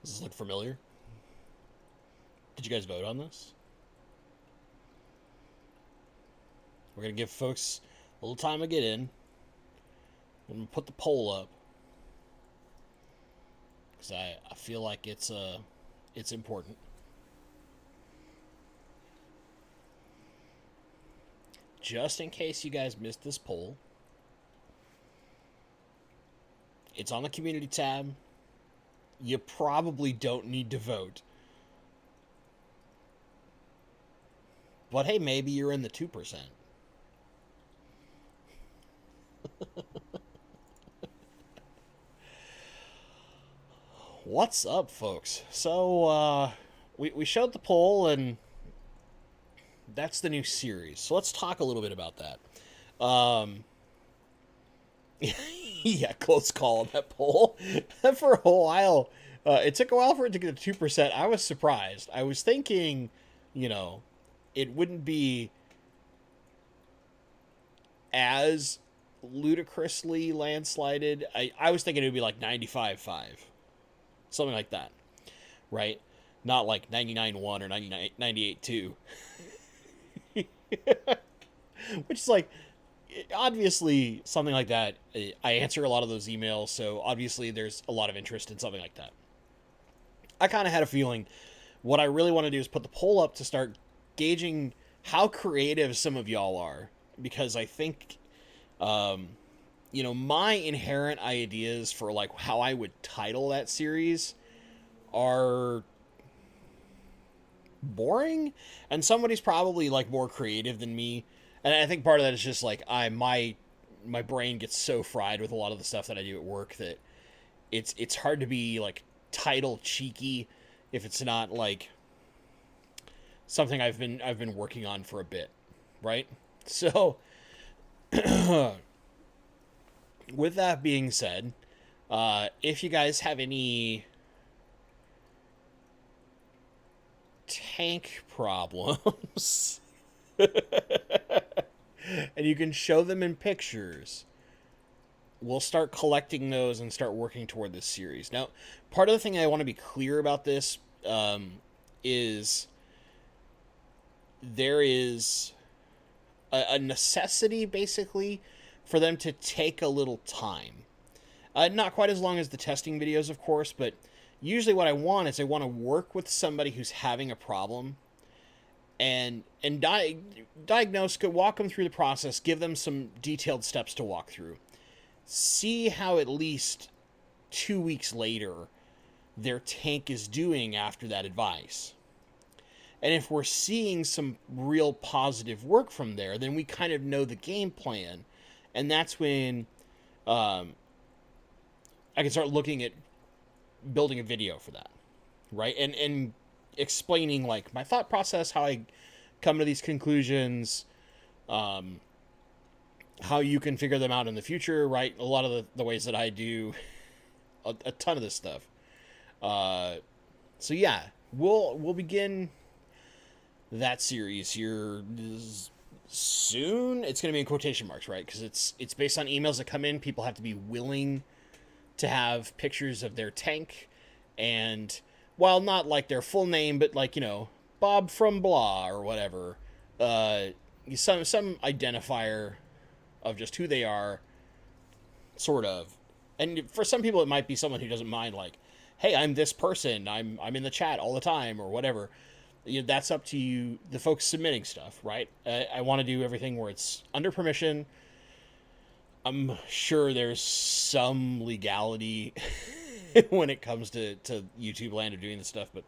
Does this look familiar? Did you guys vote on this? We're going to give folks a little time to get in. I'm going to put the poll up. Because I feel like it's important. Just in case you guys missed this poll, it's on the community tab. You probably don't need to vote. But hey, maybe you're in the 2%. What's up, folks? So, we showed the poll, and that's the new series. So let's talk a little bit about that. Yeah, close call on that poll. For a while, it took a while for it to get to 2%. I was surprised. I was thinking, it wouldn't be as ludicrously landslided. I was thinking it would be like 95-5. Something like that. Right? Not like 99-1 or 98-2. Which is like, obviously, something like that. I answer a lot of those emails, so obviously there's a lot of interest in something like that. I kind of had a feeling what I really want to do is put the poll up to start gauging how creative some of y'all are, because I think, my inherent ideas for like how I would title that series are boring, and somebody's probably like more creative than me. And I think part of that is just like my brain gets so fried with a lot of the stuff that I do at work that it's hard to be like title cheeky if it's not like something I've been working on for a bit, right? So with that being said, if you guys have any tank problems and you can show them in pictures, we'll start collecting those and start working toward this series. Now, part of the thing I want to be clear about this is there is a necessity, basically, for them to take a little time. Not quite as long as the testing videos, of course, but usually what I want is I want to work with somebody who's having a problem and diagnose, walk them through the process, give them some detailed steps to walk through. See how at least 2 weeks later their tank is doing after that advice. And if we're seeing some real positive work from there, then we kind of know the game plan. And that's when I can start looking at building a video for that, right? And explaining like my thought process, how I come to these conclusions, how you can figure them out in the future, right? A lot of the ways that I do a ton of this stuff. So yeah, we'll begin that series here soon. It's going to be in quotation marks, right? Because it's based on emails that come in. People have to be willing to have pictures of their tank, and while not like their full name, but like, Bob from blah or whatever, some identifier of just who they are, sort of. And for some people it might be someone who doesn't mind, like, hey, I'm this person, I'm in the chat all the time or whatever. That's up to you, the folks submitting stuff, right? I want to do everything where it's under permission. I'm sure there's some legality when it comes to YouTube land of doing this stuff, but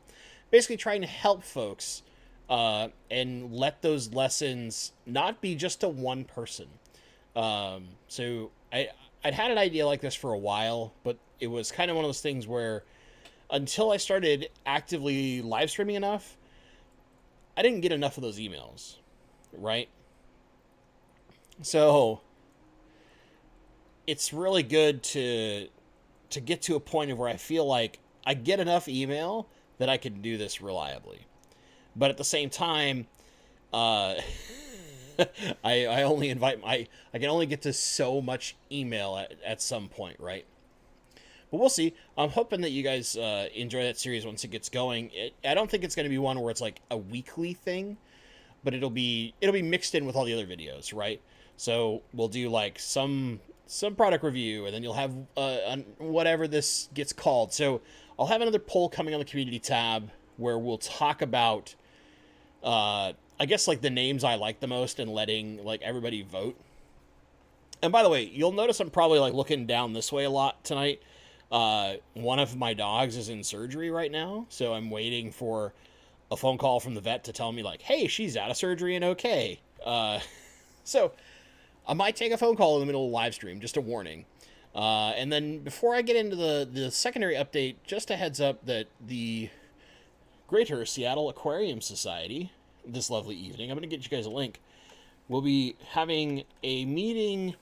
basically trying to help folks and let those lessons not be just to one person. So I'd had an idea like this for a while, but it was kind of one of those things where until I started actively live streaming enough, I didn't get enough of those emails, right? So it's really good to get to a point of where I feel like I get enough email that I can do this reliably. But at the same time, I only I can only get to so much email at some point, right? But we'll see. I'm hoping that you guys enjoy that series once it gets going. I don't think it's going to be one where it's like a weekly thing, but it'll be mixed in with all the other videos, right? So we'll do like some product review, and then you'll have whatever this gets called. So I'll have another poll coming on the community tab where we'll talk about, I guess, like the names I like the most and letting like everybody vote. And by the way, you'll notice I'm probably like looking down this way a lot tonight. One of my dogs is in surgery right now, so I'm waiting for a phone call from the vet to tell me like, hey, she's out of surgery and okay. So I might take a phone call in the middle of the live stream, just a warning. And then before I get into the secondary update, just a heads up that the Greater Seattle Aquarium Society, this lovely evening, I'm going to get you guys a link, will be having a meeting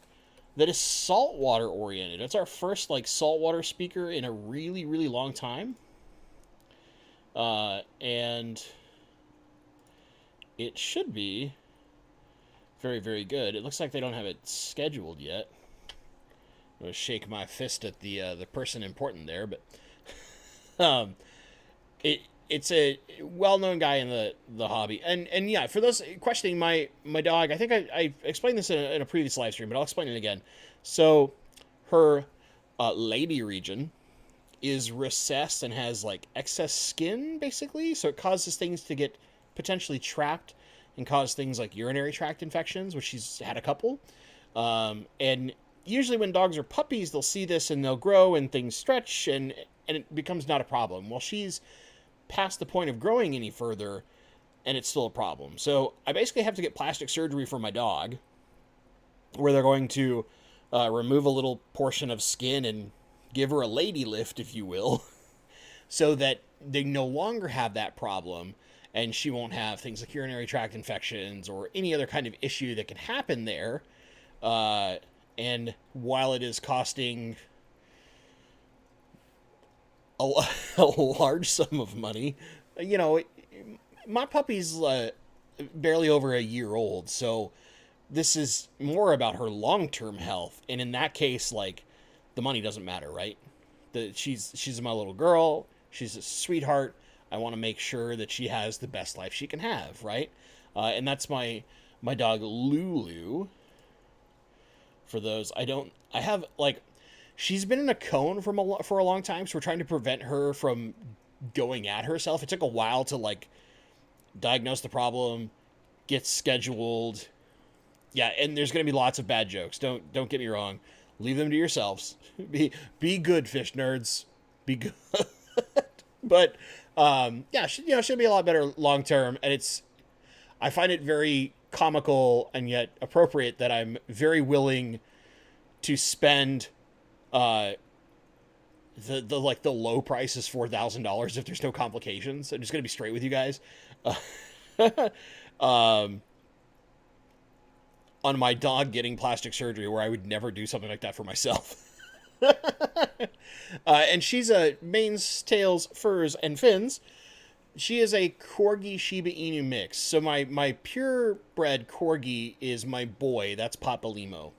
that is saltwater oriented. It's our first like saltwater speaker in a really, really long time. And it should be very, very good. It looks like they don't have it scheduled yet. I'm going to shake my fist at the person important there, but it's a well-known guy in the hobby. And yeah, for those questioning my dog, I think I explained this in a previous live stream, but I'll explain it again. So her labia region is recessed and has like excess skin, basically, so it causes things to get potentially trapped and cause things like urinary tract infections, which she's had a couple. And usually when dogs are puppies, they'll see this and they'll grow and things stretch and it becomes not a problem. Well, she's past the point of growing any further and it's still a problem. So I basically have to get plastic surgery for my dog where they're going to remove a little portion of skin and give her a lady lift, if you will, so that they no longer have that problem and she won't have things like urinary tract infections or any other kind of issue that can happen there. And while it is costing a large sum of money, you know, my puppy's barely over a year old, so this is more about her long-term health. And in that case, like, the money doesn't matter, right? She's my little girl. She's a sweetheart. I want to make sure that she has the best life she can have, right? And that's my dog Lulu. For those, I have, like, she's been in a cone for a long time, so we're trying to prevent her from going at herself. It took a while to, like, diagnose the problem, get scheduled. Yeah, and there's going to be lots of bad jokes. Don't get me wrong. Leave them to yourselves. Be good, fish nerds. Be good. But yeah, should be a lot better long term. And I find it very comical and yet appropriate that I'm very willing to spend the low price is $4,000 if there's no complications. I'm just gonna be straight with you guys. On my dog getting plastic surgery, where I would never do something like that for myself. And she's a manes, tails, furs, and fins. She is a Corgi Shiba Inu mix. So my purebred Corgi is my boy. That's Papa Limo.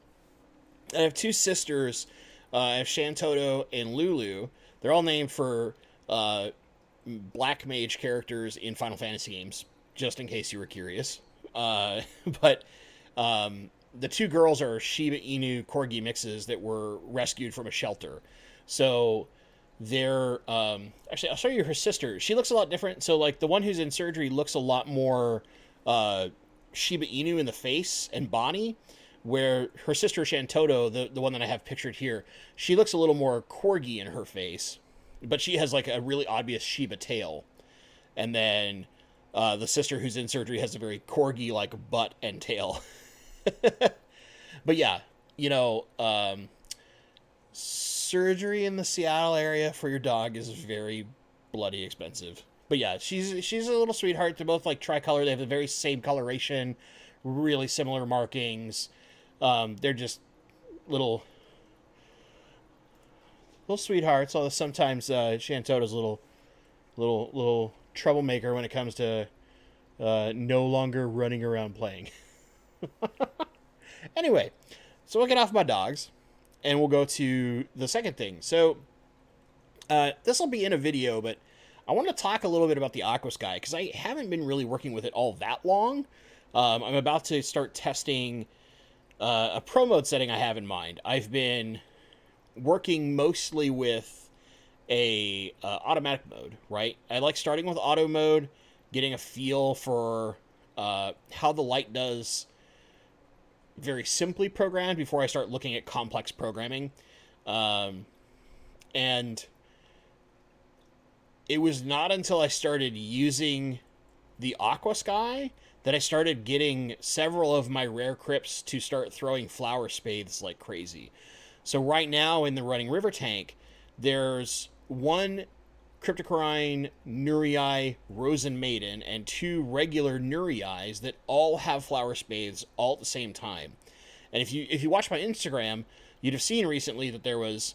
I have two sisters. I have Shantoto and Lulu. They're all named for black mage characters in Final Fantasy games, just in case you were curious. But the two girls are Shiba Inu Corgi mixes that were rescued from a shelter. So they're actually, I'll show you her sister. She looks a lot different. So like the one who's in surgery looks a lot more Shiba Inu in the face and body, where her sister Shantoto, the one that I have pictured here, she looks a little more Corgi in her face, but she has like a really obvious Shiba tail. And then the sister who's in surgery has a very Corgi like butt and tail. But yeah, surgery in the Seattle area for your dog is very bloody expensive. But yeah, she's a little sweetheart. They're both like tricolor. They have the very same coloration, really similar markings. They're just little sweethearts. Although sometimes Shantoto's a little troublemaker when it comes to no longer running around playing. Anyway, so we'll get off my dogs, and we'll go to the second thing. So This will be in a video, but I want to talk a little bit about the Aquasky because I haven't been really working with it all that long. I'm about to start testing a pro mode setting I have in mind. I've been working mostly with a automatic mode, right? I like starting with auto mode, getting a feel for how the light does very simply programmed before I start looking at complex programming. And it was not until I started using the Aquasky that I started getting several of my rare Crips to start throwing flower spathes like crazy. So right now in the running river tank, there's one Cryptocorine Nurii Rosen Maiden and two regular Nuriis that all have flower spathes all at the same time. And if you watch my Instagram, you'd have seen recently that there was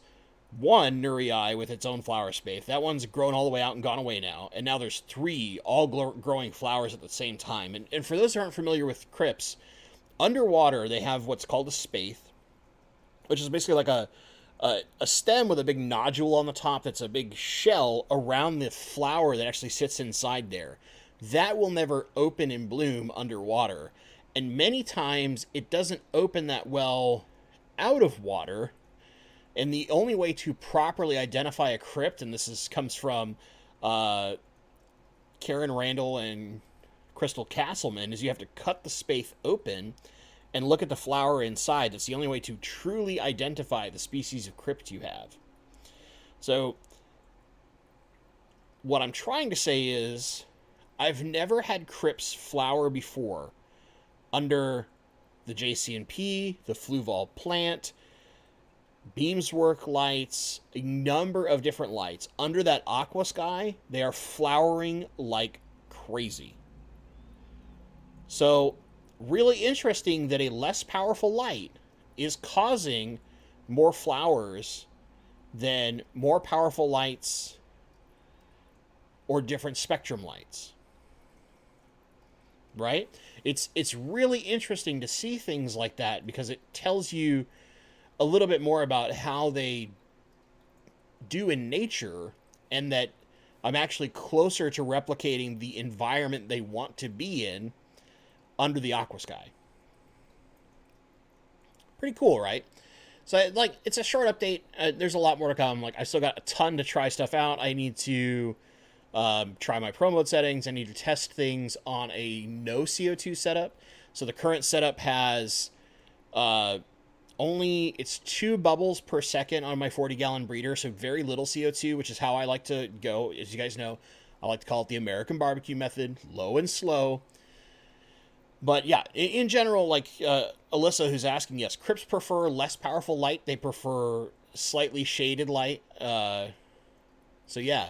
one Nurii with its own flower spathe. That one's grown all the way out and gone away now. And now there's three all growing flowers at the same time. And for those who aren't familiar with Crips, underwater they have what's called a spathe, which is basically like a stem with a big nodule on the top that's a big shell around the flower that actually sits inside there. That will never open and bloom underwater. And many times it doesn't open that well out of water. And the only way to properly identify a crypt, and comes from Karen Randall and Crystal Castleman, is you have to cut the spathe open and look at the flower inside. That's the only way to truly identify the species of crypt you have. So what I'm trying to say is I've never had crypts flower before under the JCNP, the Fluval plant, Beamswork lights, a number of different lights. Under that Aquasky, they are flowering like crazy. So, really interesting that a less powerful light is causing more flowers than more powerful lights or different spectrum lights. Right? It's really interesting to see things like that because it tells you a little bit more about how they do in nature, and that I'm actually closer to replicating the environment they want to be in under the Aquasky. Pretty cool, right? So, it's a short update. There's a lot more to come. I still got a ton to try stuff out. I need to try my pro mode settings. I need to test things on a no CO2 setup. So the current setup has it's 2 bubbles per second on my 40-gallon breeder, so very little CO2, which is how I like to go. As you guys know, I like to call it the American barbecue method, low and slow. But yeah, in general, Alyssa, who's asking, yes, Crips prefer less powerful light. They prefer slightly shaded light. So yeah.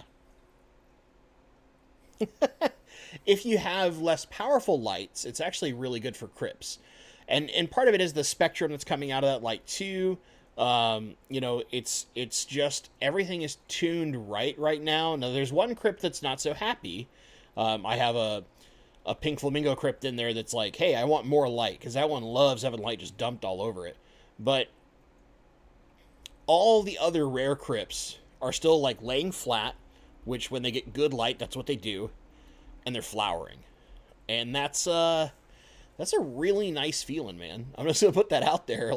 If you have less powerful lights, it's actually really good for Crips. And part of it is the spectrum that's coming out of that light too. It's just everything is tuned right now. Now there's one crypt that's not so happy. I have a pink flamingo crypt in there that's like, hey, I want more light, because that one loves having light just dumped all over it. But all the other rare crypts are still laying flat, which when they get good light, that's what they do, and they're flowering, and that's a really nice feeling, man. I'm just going to put that out there.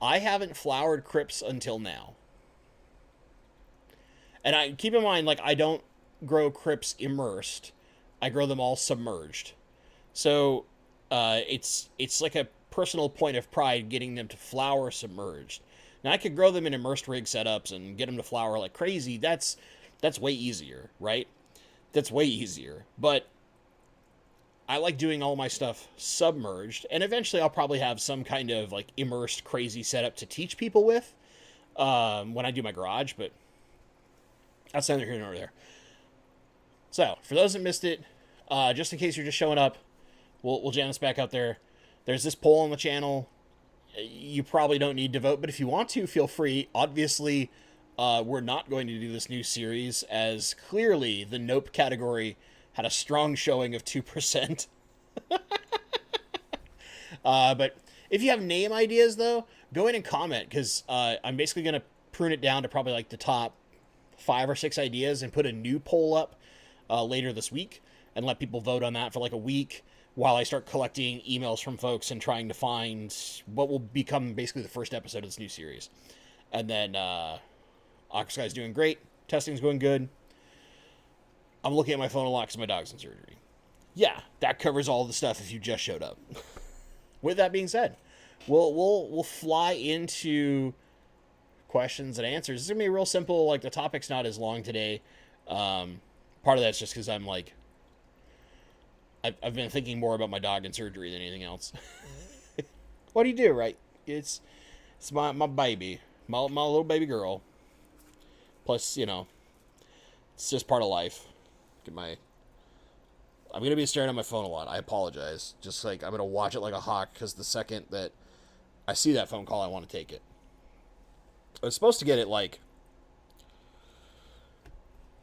I haven't flowered Crips until now. And I keep in mind, I don't grow Crips immersed. I grow them all submerged. So, it's like a personal point of pride getting them to flower submerged. Now, I could grow them in immersed rig setups and get them to flower like crazy. That's way easier, right? That's way easier. But I like doing all my stuff submerged, and eventually I'll probably have some kind of immersed crazy setup to teach people with when I do my garage, but that's neither here nor there. So, for those that missed it, just in case you're just showing up, we'll jam this back out there. There's this poll on the channel. You probably don't need to vote, but if you want to, feel free. Obviously, we're not going to do this new series, as clearly the Nope category had a strong showing of 2%. But if you have name ideas, though, go in and comment, because I'm basically going to prune it down to probably the top 5 or 6 ideas and put a new poll up later this week and let people vote on that for like a week while I start collecting emails from folks and trying to find what will become basically the first episode of this new series. And then Aquasky's doing great. Testing's going good. I'm looking at my phone a lot because my dog's in surgery. Yeah, that covers all the stuff if you just showed up. With that being said, we'll fly into questions and answers. It's gonna be real simple. Like, the topic's not as long today. Part of that's just because I'm like, I've been thinking more about my dog in surgery than anything else. What do you do, right? It's my baby, my little baby girl. Plus, you know, it's just part of life. I'm going to be staring at my phone a lot. I apologize. Just like, I'm going to watch it like a hawk because the second that I see that phone call, I want to take it. I was supposed to get it like,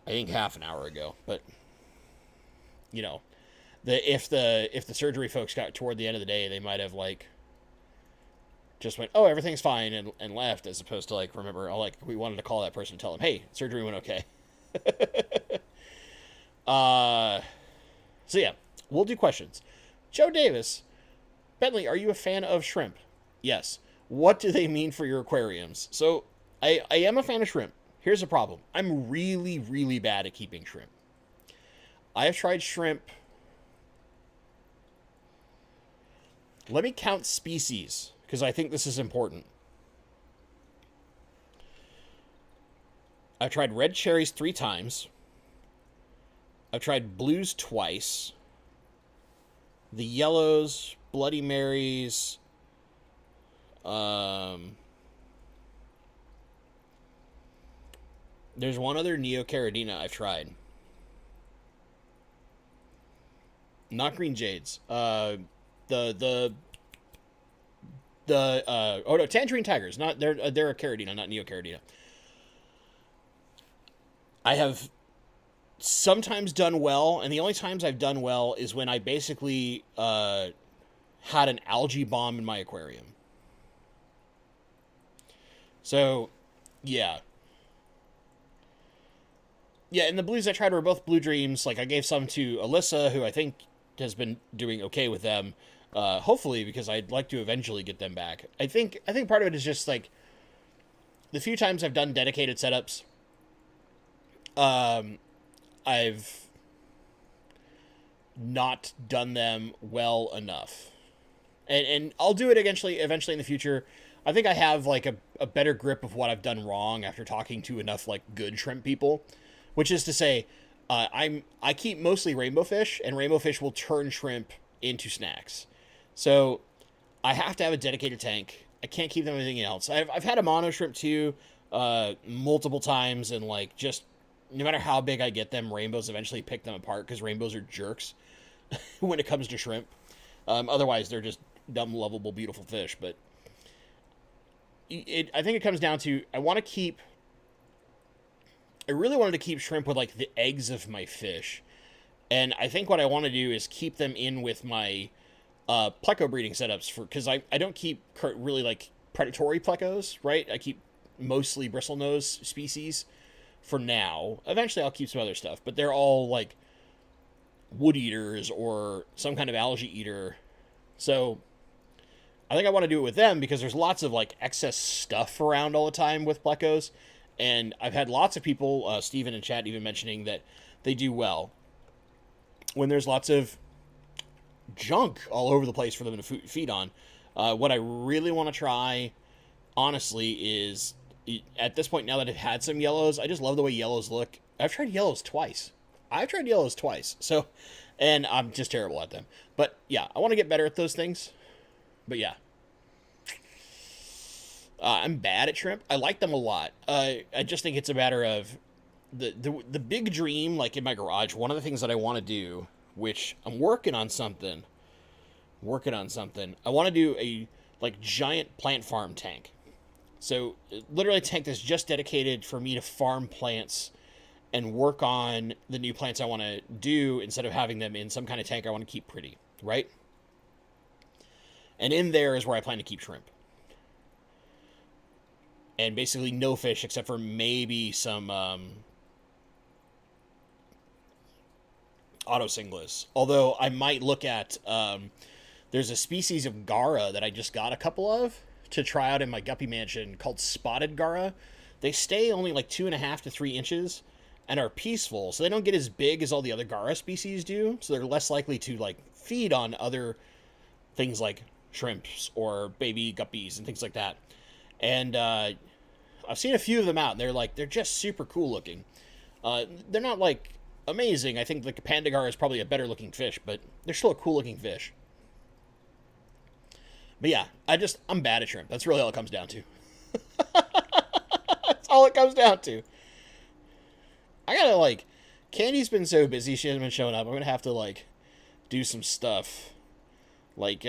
I think half an hour ago, but you know, if the surgery folks got toward the end of the day, they might have like just went, oh, everything's fine, and left, as opposed to like, remember, oh, like, we wanted to call that person and tell them, hey, surgery went okay. So yeah, we'll do questions. Joe Davis, Bentley, are you a fan of shrimp? Yes. What do they mean for your aquariums? So I am a fan of shrimp. Here's the problem. I'm really, really bad at keeping shrimp. I have tried shrimp. Let me count species, because I think this is important. I've tried red cherries 3 times. I've tried blues twice. The yellows, Bloody Marys. There's one other Neocaridina I've tried. Not green jades. Oh no, tangerine tigers. Not they're a Caridina, not Neocaridina. I have sometimes done well, and the only times I've done well is when I basically had an algae bomb in my aquarium. So, yeah. Yeah, and the blues I tried were both Blue Dreams. Like, I gave some to Alyssa, who I think has been doing okay with them. Hopefully, because I'd like to eventually get them back. I think part of it is just, like, the few times I've done dedicated setups, I've not done them well enough. And I'll do it eventually in the future. I think I have, like, a better grip of what I've done wrong after talking to enough, like, good shrimp people. Which is to say, I keep mostly rainbow fish, and rainbow fish will turn shrimp into snacks. So I have to have a dedicated tank. I can't keep them anything else. I've had a mono shrimp too, multiple times, and like, just no matter how big I get them, rainbows eventually pick them apart because rainbows are jerks when it comes to shrimp. Otherwise, they're just dumb, lovable, beautiful fish. But I think it comes down to I really wanted to keep shrimp with, like, the eggs of my fish. And I think what I want to do is keep them in with my pleco breeding setups, because I don't keep really, like, predatory plecos, right? I keep mostly bristlenose species for now. Eventually I'll keep some other stuff, but they're all, like, wood eaters or some kind of algae eater. So I think I want to do it with them because there's lots of, like, excess stuff around all the time with plecos. And I've had lots of people, Steven in chat even mentioning that they do well when there's lots of junk all over the place for them to feed on. What I really want to try, honestly, is at this point, now that I've had some yellows, I just love the way yellows look. I've tried yellows twice. So, and I'm just terrible at them. But yeah, I want to get better at those things. But yeah. I'm bad at shrimp. I like them a lot. I just think it's a matter of the big dream, like in my garage. One of the things that I want to do, which I'm working on something. I want to do a, like, giant plant farm tank. So literally a tank that's just dedicated for me to farm plants and work on the new plants I want to do instead of having them in some kind of tank I want to keep pretty, right? And in there is where I plan to keep shrimp. And basically no fish except for maybe some auto singlets. Although I might look at, there's a species of Gara that I just got a couple of to try out in my guppy mansion called spotted Gara. They stay only like 2.5 to 3 inches and are peaceful, so they don't get as big as all the other Gara species do, so they're less likely to like feed on other things like shrimps or baby guppies and things like that. And I've seen a few of them out, and they're just super cool looking. They're not like amazing. I think the panda Gara is probably a better looking fish, but they're still a cool looking fish. But yeah, I'm bad at shrimp. That's really all it comes down to. That's all it comes down to. I gotta, like, Candy's been so busy, she hasn't been showing up. I'm gonna have to, like, do some stuff. Like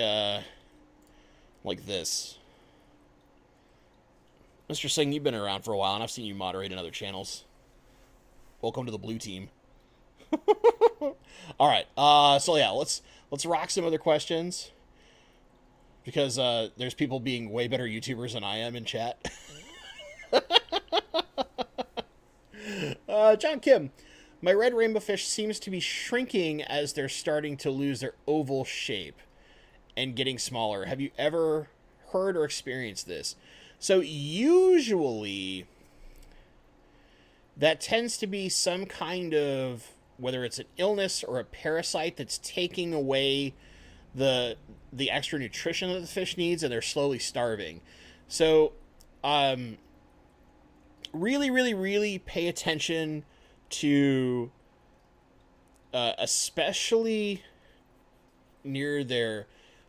this. Mr. Singh, you've been around for a while, and I've seen you moderate in other channels. Welcome to the blue team. Alright, so yeah, let's rock some other questions. Because, there's people being way better YouTubers than I am in chat. John Kim, my red rainbow fish seems to be shrinking as they're starting to lose their oval shape and getting smaller. Have you ever heard or experienced this? So usually that tends to be some kind of, whether it's an illness or a parasite that's taking away the extra nutrition that the fish needs, and they're slowly starving. So really, really, really pay attention to especially near their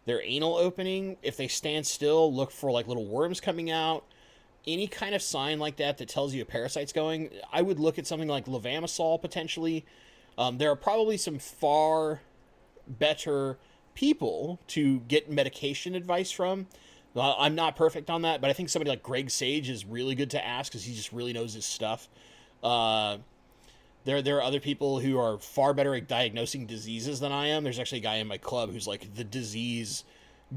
anal opening. If they stand still, look for like little worms coming out. Any kind of sign like that that tells you a parasite's going. I would look at something like levamisole potentially. There are probably some far better people to get medication advice from. I'm not perfect on that, but I think somebody like Greg Sage is really good to ask because he just really knows his stuff. There are other people who are far better at diagnosing diseases than I am. There's actually a guy in my club who's like the disease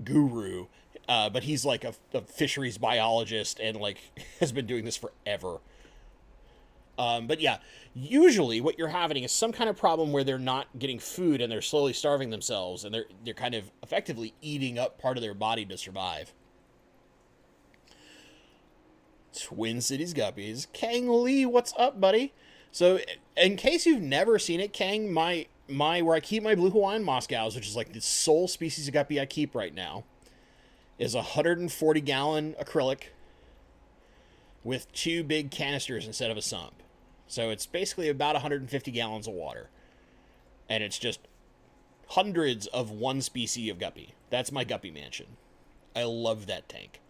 guru, but he's like a fisheries biologist and like has been doing this forever. But yeah, usually what you're having is some kind of problem where they're not getting food and they're slowly starving themselves, and they're kind of effectively eating up part of their body to survive. Twin Cities Guppies. Kang Lee, what's up, buddy? So, in case you've never seen it, Kang, my where I keep my blue Hawaiian Moscows, which is like the sole species of guppy I keep right now, is a 140-gallon acrylic with 2 big canisters instead of a sump. So it's basically about 150 gallons of water. And it's just hundreds of one species of guppy. That's my guppy mansion. I love that tank.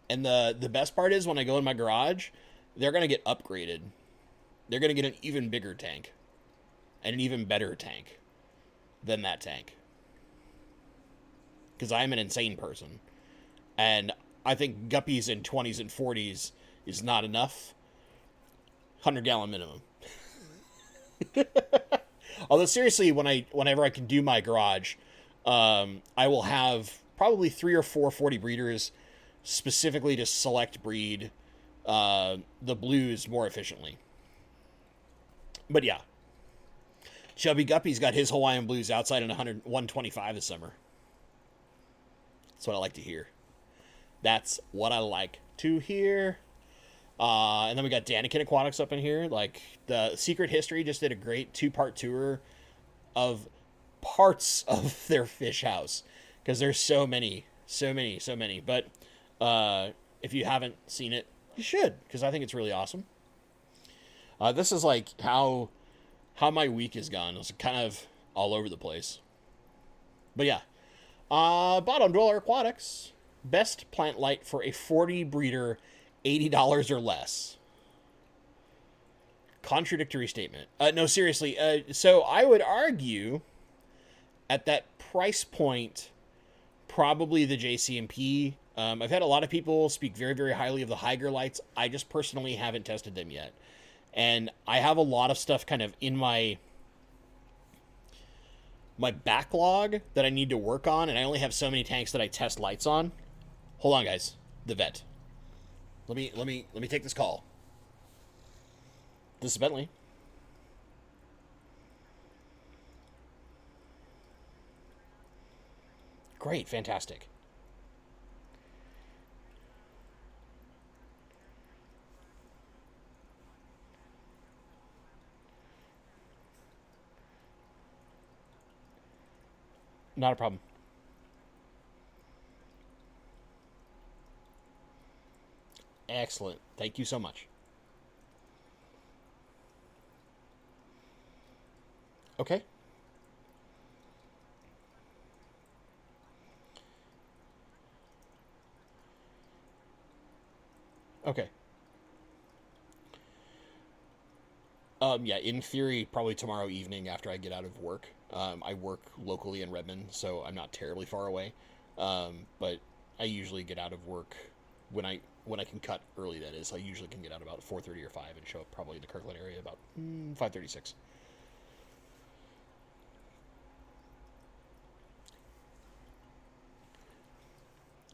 And the best part is when I go in my garage, they're going to get upgraded. They're going to get an even bigger tank. And an even better tank than that tank. Because I'm an insane person. And I think guppies in 20s and 40s is not enough. 100-gallon minimum. Although seriously, whenever I can do my garage, I will have probably 3 or 4 40 breeders specifically to select breed the blues more efficiently. But yeah, Chubby Guppy's got his Hawaiian blues outside in 125 this summer. That's what I like to hear. That's what I like to hear. And then we got Danikin Aquatics up in here. Like, the Secret History just did a great 2-part tour of parts of their fish house. Because there's so many. But if you haven't seen it, you should. Because I think it's really awesome. This is like how my week has gone. It's kind of all over the place. But yeah. Bottom Dweller Aquatics. Best plant light for a 40 breeder, $80 or less. Contradictory statement. No, seriously. So I would argue at that price point, probably the JCMP. I've had a lot of people speak very, very highly of the Higer lights. I just personally haven't tested them yet. And I have a lot of stuff kind of in my backlog that I need to work on, and I only have so many tanks that I test lights on. Hold on, guys. The vet. Let me take this call. This is Bentley. great. Fantastic. Not a problem. Excellent. Thank you so much. Okay. Okay. Yeah, in theory, probably tomorrow evening after I get out of work. I work locally in Redmond, so I'm not terribly far away. But I usually get out of work when I can cut early. That is, I usually can get out about 4:30 or 5 and show up probably in the Kirkland area about 5:36.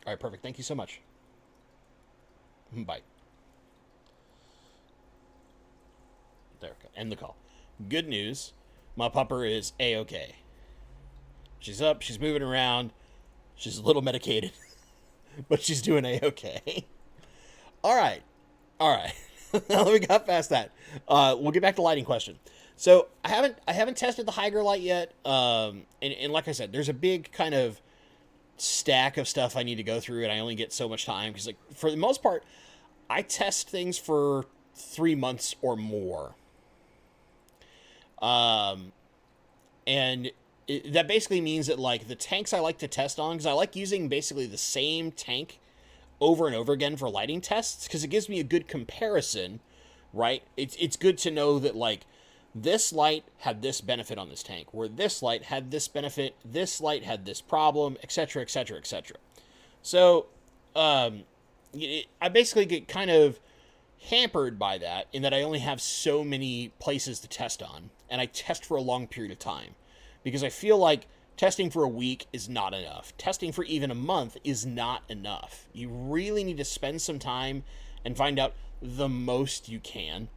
All right, perfect. Thank you so much. Bye. There we go. End the call. Good news. My pupper is A-okay. She's up. She's moving around. She's a little medicated, but she's doing A-okay. All right. All right. Now that we got past that, we'll get back to lighting question. So I haven't tested the Hydro light yet. And like I said, there's a big kind of stack of stuff I need to go through, and I only get so much time because, like, for the most part, I test things for 3 months or more. And that basically means that, like, the tanks I like to test on, because I like using basically the same tank over and over again for lighting tests, because it gives me a good comparison, right? It's good to know that, like, this light had this benefit on this tank, where this light had this benefit, this light had this problem, etc., etc., etc. So, I basically get kind of hampered by that in that I only have so many places to test on, and I test for a long period of time because I feel like testing for a week is not enough. Testing for even a month is not enough. You really need to spend some time and find out the most you can.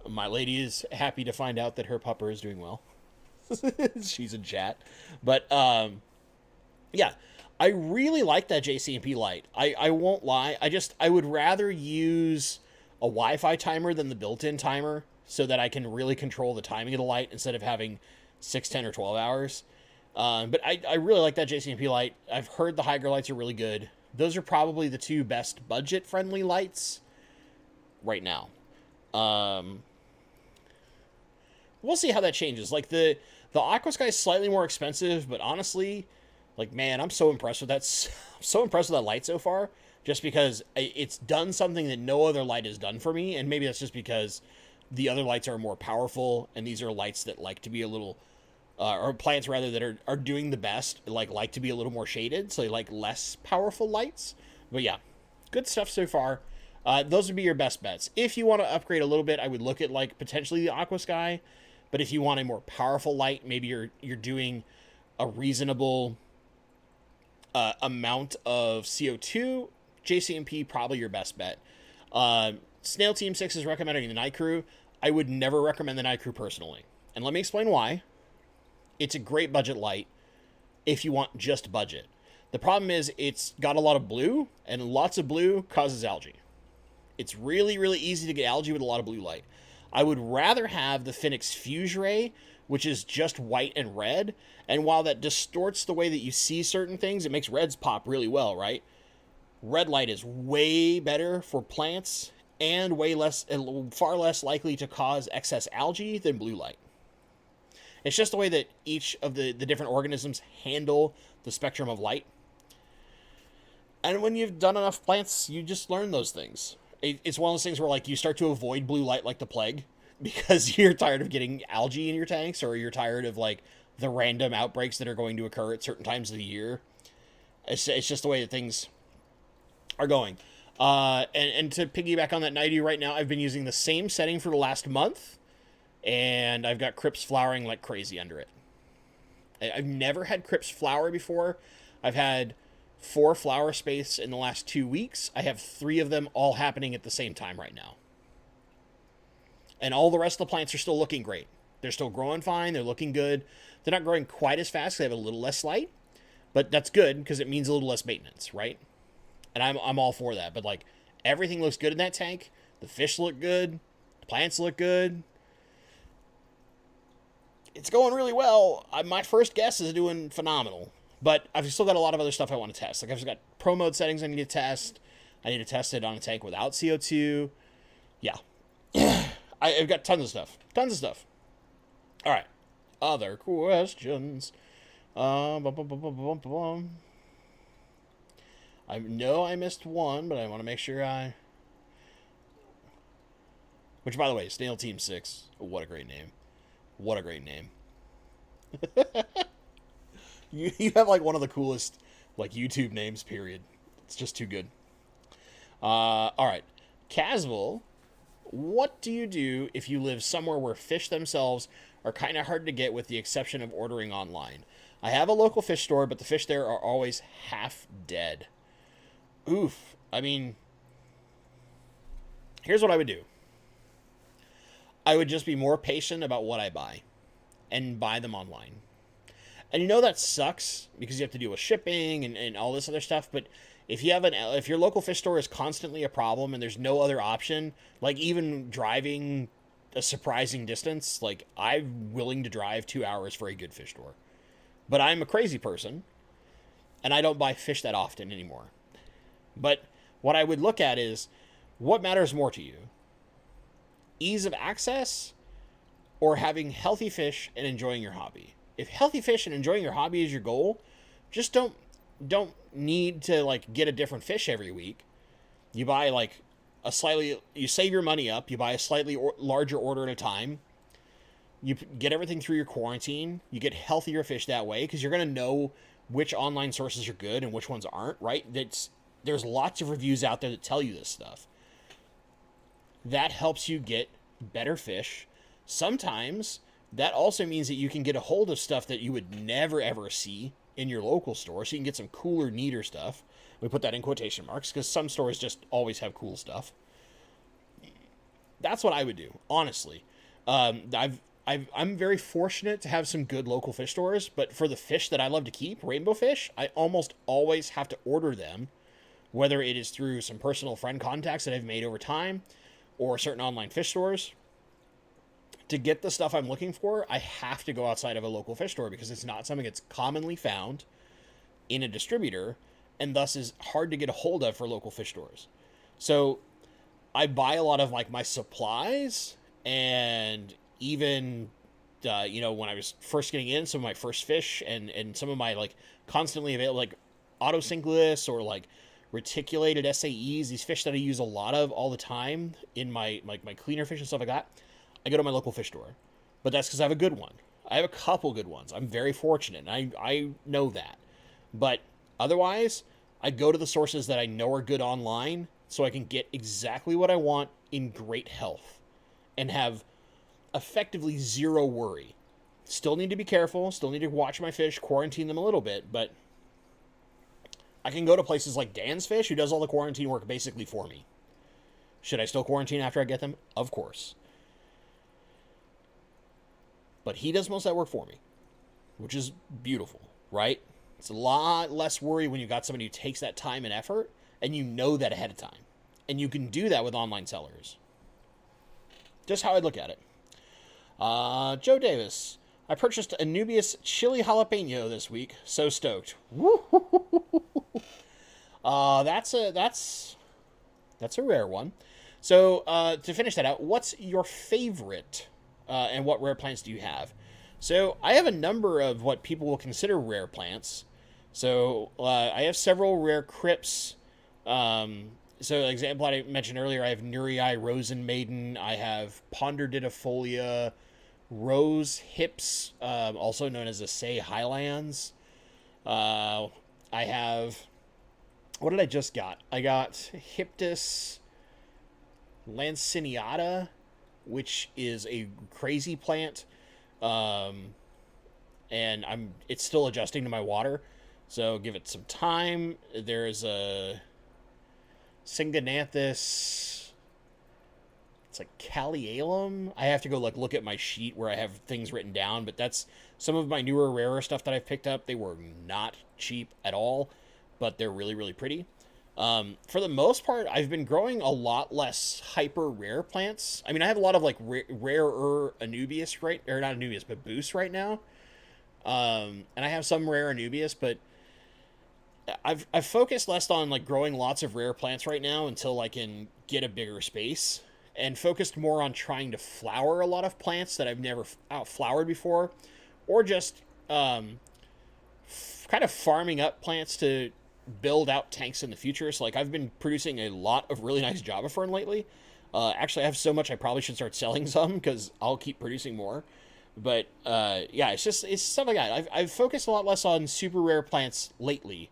My lady is happy to find out that her pupper is doing well. She's in chat. But, yeah, I really like that JCMP light. I won't lie. I would rather use a Wi-Fi timer than the built-in timer so that I can really control the timing of the light instead of having 6, 10, or 12 hours. But I really like that JCMP light. I've heard the Hydro lights are really good. Those are probably the two best budget-friendly lights right now. We'll see how that changes. Like, the Aquasky is slightly more expensive, but honestly, like, man, I'm so impressed with that. So impressed with that light so far, just because it's done something that no other light has done for me, and maybe that's just because the other lights are more powerful, and these are lights that like to be a little, or plants rather that are doing the best, like to be a little more shaded, so they like less powerful lights. But yeah, good stuff so far. Those would be your best bets. If you want to upgrade a little bit, I would look at like potentially the Aquasky. But if you want a more powerful light, maybe you're doing a reasonable amount of CO2, JCMP probably your best bet. Snail Team 6 is recommending the Night Crew. I would never recommend the Night Crew personally. And let me explain why. It's a great budget light if you want just budget. The problem is it's got a lot of blue, and lots of blue causes algae. It's really, really easy to get algae with a lot of blue light. I would rather have the Phoenix Fuse Ray, which is just white and red. And while that distorts the way that you see certain things, it makes reds pop really well, right? Red light is way better for plants and far less likely to cause excess algae than blue light. It's just the way that each of the different organisms handle the spectrum of light. And when you've done enough plants, you just learn those things. It's one of those things where, like, you start to avoid blue light like the plague because you're tired of getting algae in your tanks, or you're tired of, like, the random outbreaks that are going to occur at certain times of the year. It's just the way that things are going. And to piggyback on that Nighty right now, I've been using the same setting for the last month, and I've got Crips flowering like crazy under it. I've never had Crips flower before. I've had 4 flower space in the last 2 weeks. I have 3 of them all happening at the same time right now. And all the rest of the plants are still looking great. They're still growing fine. They're looking good. They're not growing quite as fast because they have a little less light. But that's good because it means a little less maintenance, right? And I'm all for that. But like everything looks good in that tank. The fish look good. The plants look good. It's going really well. My first guess is doing phenomenal. But I've still got a lot of other stuff I want to test. Like I've got pro mode settings I need to test. I need to test it on a tank without CO2. Yeah. I've got tons of stuff. Tons of stuff. All right. Other questions. I know I missed one, but I want to make sure I... Which, by the way, Snail Team 6. What a great name. What a great name. You have, like, one of the coolest, like, YouTube names, period. It's just too good. All right. Casville, what do you do if you live somewhere where fish themselves are kind of hard to get with the exception of ordering online? I have a local fish store, but the fish there are always half dead. Oof. I mean, here's what I would do. I would just be more patient about what I buy and buy them online. And you know that sucks because you have to deal with shipping and all this other stuff, but if your local fish store is constantly a problem and there's no other option, like even driving a surprising distance, like I'm willing to drive 2 hours for a good fish store. But I'm a crazy person and I don't buy fish that often anymore. But what I would look at is what matters more to you? Ease of access or having healthy fish and enjoying your hobby? If healthy fish and enjoying your hobby is your goal, just don't need to like get a different fish every week. You buy like you save your money up, you buy a slightly larger order at a time. You get everything through your quarantine. You get healthier fish that way because you're going to know which online sources are good and which ones aren't, right? There's lots of reviews out there that tell you this stuff. That helps you get better fish. Sometimes that also means that you can get a hold of stuff that you would never ever see in your local store, so you can get some cooler, neater stuff. We put that in quotation marks because some stores just always have cool stuff. That's what I would do, honestly. I'm very fortunate to have some good local fish stores, but for the fish that I love to keep, rainbow fish, I almost always have to order them, whether it is through some personal friend contacts that I've made over time or certain online fish stores. To get the stuff I'm looking for, I have to go outside of a local fish store because it's not something that's commonly found in a distributor and thus is hard to get a hold of for local fish stores. So I buy a lot of like my supplies and even, when I was first getting in some of my first fish and some of my like constantly available, like autosynclus or like reticulated SAEs, these fish that I use a lot of all the time in my cleaner fish and stuff like that, I go to my local fish store. But that's because I have a good one. I have a couple good ones. I'm very fortunate, and I know that. But otherwise, I go to the sources that I know are good online so I can get exactly what I want in great health and have effectively zero worry. Still need to be careful, still need to watch my fish, quarantine them a little bit, but I can go to places like Dan's Fish, who does all the quarantine work basically for me. Should I still quarantine after I get them? Of course. But he does most of that work for me, which is beautiful, right? It's a lot less worry when you got somebody who takes that time and effort, and you know that ahead of time. And you can do that with online sellers. Just how I'd look at it. Joe Davis. I purchased a Nubius chili jalapeno this week. So stoked. That's a rare one. So to finish that out, what's your favorite and what rare plants do you have? So I have a number of what people will consider rare plants. So I have several rare Crips. So the example I mentioned earlier, I have Nurii Rosen Maiden. I have Ponderdidifolia, Rose Hips, also known as the Say Highlands. I have... What did I just got? I got Hyptis Lanciniata, which is a crazy plant. And it's still adjusting to my water, so give it some time. There's a Syngonanthus it's like Calialum. I have to go like look at my sheet where I have things written down, but that's some of my newer, rarer stuff that I've picked up. They were not cheap at all, but they're really, really pretty. For the most part, I've been growing a lot less hyper rare plants. I mean, I have a lot of like rarer Anubias, right? Or not Anubias, but Boost right now. And I have some rare Anubias, but I've focused less on like growing lots of rare plants right now until I can get a bigger space, and focused more on trying to flower a lot of plants that I've never flowered before, or just kind of farming up plants to build out tanks in the future. So like I've been producing a lot of really nice Java Fern lately. Actually, I have so much I probably should start selling some because I'll keep producing more. But yeah, it's stuff like that. I've focused a lot less on super rare plants lately.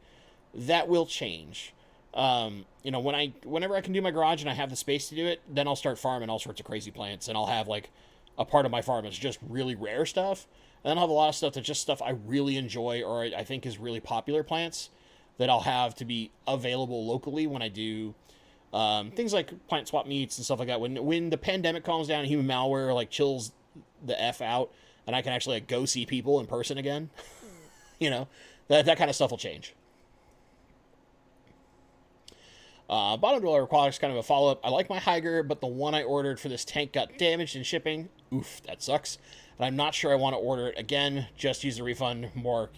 That will change. Whenever I can do my garage and I have the space to do it, then I'll start farming all sorts of crazy plants, and I'll have like a part of my farm that's just really rare stuff, and then I'll have a lot of stuff that's just stuff I really enjoy or I think is really popular plants that I'll have to be available locally when I do things like plant swap meets and stuff like that. When the pandemic calms down and human malware like chills the F out, and I can actually like go see people in person again, that kind of stuff will change. Bottom Dweller Aquatics, kind of a follow-up. I like my Higer, but the one I ordered for this tank got damaged in shipping. Oof, that sucks. And I'm not sure I want to order it again. Just use the refund more,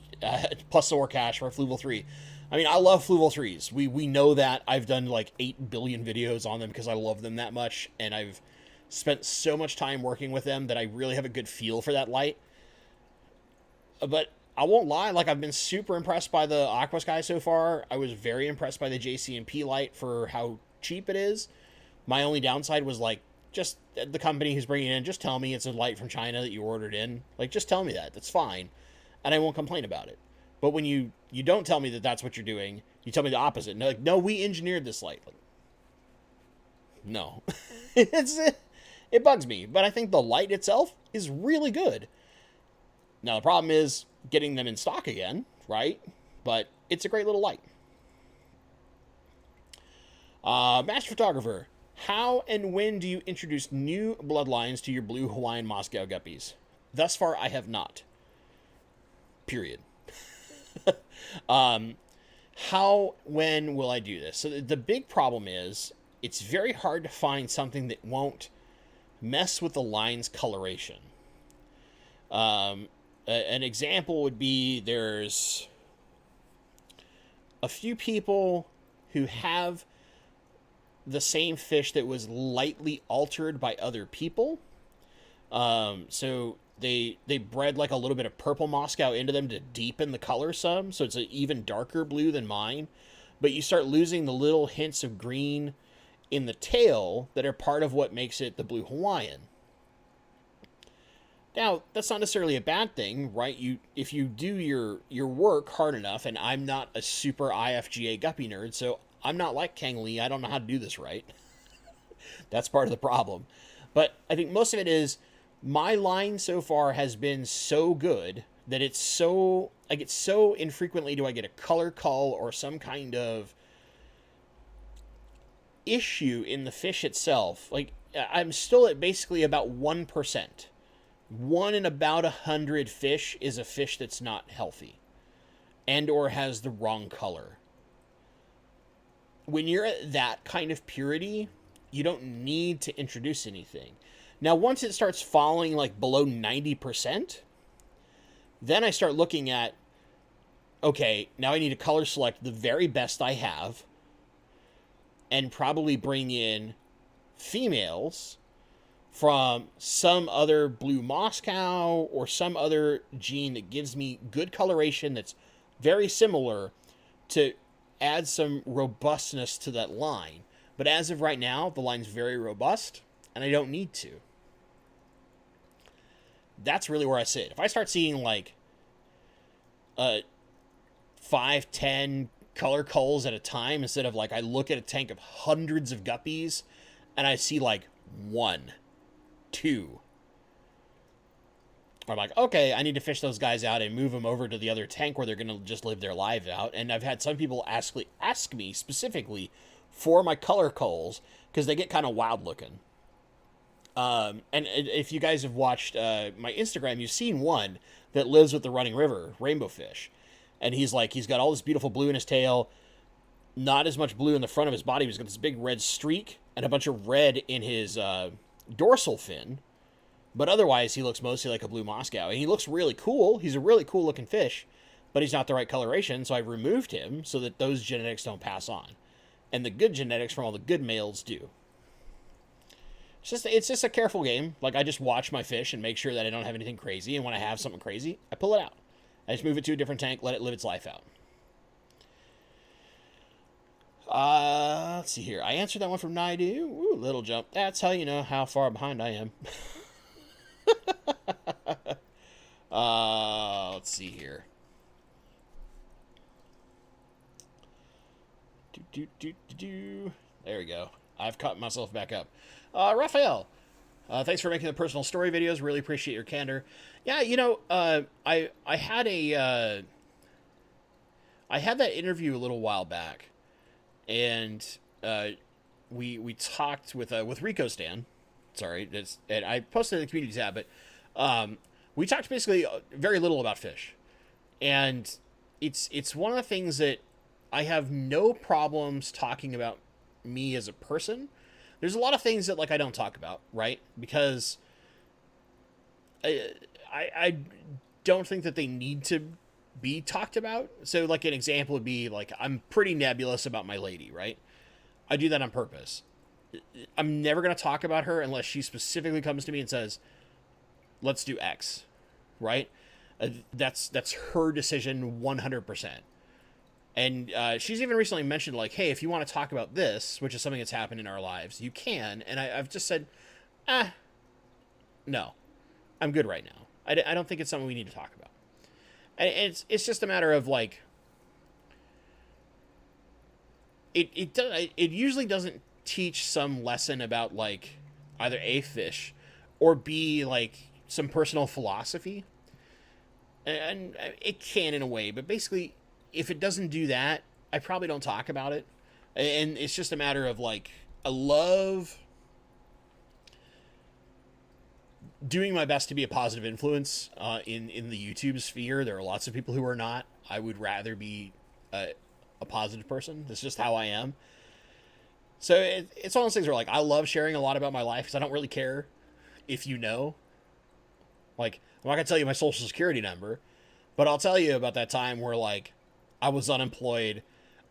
plus some more cash for Fluval 3. I mean, I love Fluval 3s. We know that. I've done like 8 billion videos on them because I love them that much. And I've spent so much time working with them that I really have a good feel for that light. But I won't lie, like I've been super impressed by the Aquasky so far. I was very impressed by the JCMP light for how cheap it is. My only downside was like, just the company who's bringing it in, just tell me it's a light from China that you ordered in. Like, just tell me that. That's fine. And I won't complain about it. But when you don't tell me that that's what you're doing, you tell me the opposite. No, we engineered this light. Like, no. It bugs me. But I think the light itself is really good. Now, the problem is getting them in stock again, right? But it's a great little light. Master Photographer, how and when do you introduce new bloodlines to your blue Hawaiian Moscow guppies? Thus far, I have not. Period. When will I do this? So the big problem is it's very hard to find something that won't mess with the line's coloration. An example would be there's a few people who have the same fish that was lightly altered by other people. So they bred like a little bit of purple Moscow into them to deepen the color some. So it's an even darker blue than mine. But you start losing the little hints of green in the tail that are part of what makes it the blue Hawaiian. Now, that's not necessarily a bad thing, right? If you do your work hard enough, and I'm not a super IFGA guppy nerd, so I'm not like Kang Lee. I don't know how to do this right. That's part of the problem. But I think most of it is my line so far has been so good that it's so infrequently do I get a color cull or some kind of issue in the fish itself. Like, I'm still at basically about 1%. 1 in about 100 fish is a fish that's not healthy and or has the wrong color. When you're at that kind of purity, you don't need to introduce anything. Now, once it starts falling like below 90%, then I start looking at, okay, now I need to color select the very best I have and probably bring in females from some other blue Moscow or some other gene that gives me good coloration that's very similar to add some robustness to that line. But as of right now, the line's very robust, and I don't need to. That's really where I sit. If I start seeing like 5, 10 color culls at a time, instead of like I look at a tank of hundreds of guppies and I see like 1, 2. I'm like, okay, I need to fish those guys out and move them over to the other tank where they're going to just live their lives out. And I've had some people ask me specifically for my color culls because they get kind of wild looking. And if you guys have watched my Instagram, you've seen one that lives with the running river, rainbow fish. And he's got all this beautiful blue in his tail, not as much blue in the front of his body. He's got this big red streak and a bunch of red in his dorsal fin. But otherwise, he looks mostly like a blue Moscow. And he looks really cool. He's a really cool looking fish, but he's not the right coloration. So I removed him so that those genetics don't pass on. And the good genetics from all the good males do. It's just a careful game. Like, I just watch my fish and make sure that I don't have anything crazy. And when I have something crazy, I pull it out. I just move it to a different tank, let it live its life out. Let's see here. I answered that one from Naidu. Ooh, little jump. That's how you know how far behind I am. Let's see here. There we go. I've caught myself back up. Raphael, thanks for making the personal story videos. Really appreciate your candor. Yeah, I had that interview a little while back, and we talked with Rico Stan. Sorry, and I posted in the community tab, but we talked basically very little about fish, and it's one of the things that I have no problems talking about me as a person. There's a lot of things that I don't talk about, right? Because I don't think that they need to be talked about. So an example would be I'm pretty nebulous about my lady, right? I do that on purpose. I'm never going to talk about her unless she specifically comes to me and says, let's do X, right? That's her decision 100%. And she's even recently mentioned, hey, if you want to talk about this, which is something that's happened in our lives, you can. And I've just said, no, I'm good right now. I don't think it's something we need to talk about. And it's just a matter of, it usually doesn't teach some lesson about, either A, fish, or B, some personal philosophy. And it can in a way, but basically, if it doesn't do that, I probably don't talk about it. And it's just a matter of I love doing my best to be a positive influence in the YouTube sphere. There are lots of people who are not. I would rather be a positive person. That's just how I am. So it's one of those things where I love sharing a lot about my life because I don't really care if you know. I'm not going to tell you my social security number, but I'll tell you about that time where I was unemployed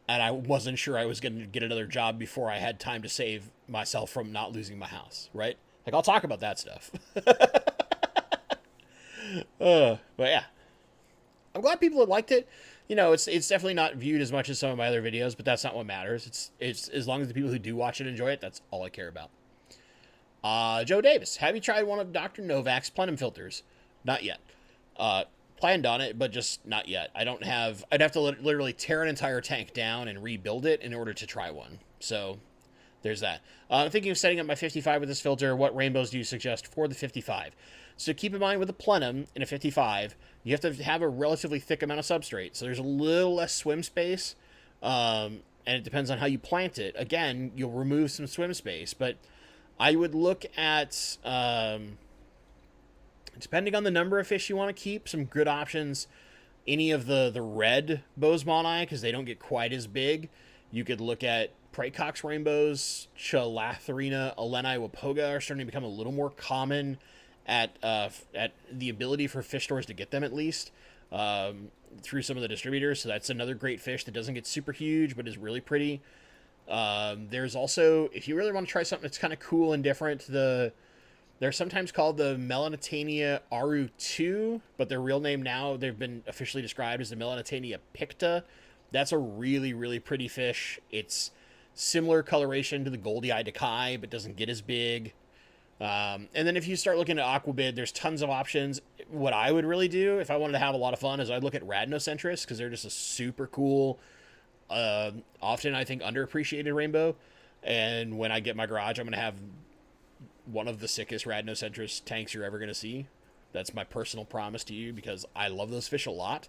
and I wasn't sure I was going to get another job before I had time to save myself from not losing my house, right? I'll talk about that stuff. But yeah, I'm glad people have liked it. It's definitely not viewed as much as some of my other videos, but that's not what matters. It's as long as the people who do watch it enjoy it, that's all I care about. Joe Davis, have you tried one of Dr. Novak's plenum filters? Not yet. Planned on it, but just not yet. I'd have to literally tear an entire tank down and rebuild it in order to try one. So there's that. I'm thinking of setting up my 55 with this filter. What rainbows do you suggest for the 55? So keep in mind with a plenum in a 55, you have to have a relatively thick amount of substrate. So there's a little less swim space, and it depends on how you plant it. Again, you'll remove some swim space, but I would look at, depending on the number of fish you want to keep, some good options. Any of the red Bosemani, because they don't get quite as big. You could look at Praecox rainbows. Chalatherina eleni wapoga are starting to become a little more common at the ability for fish stores to get them, at least through some of the distributors. So that's another great fish that doesn't get super huge but is really pretty. There's also, if you really want to try something that's kind of cool and different, they're sometimes called the Melantania Aru 2, but their real name now, they've been officially described as the Melantania Picta. That's a really, really pretty fish. It's similar coloration to the Goldii Dakai, but doesn't get as big. And then if you start looking at Aquabid, there's tons of options. What I would really do, if I wanted to have a lot of fun, is I'd look at Radnocentris, because they're just a super cool, often I think underappreciated rainbow. And when I get my garage, I'm going to have one of the sickest Radnocentris tanks you're ever going to see. That's my personal promise to you, because I love those fish a lot,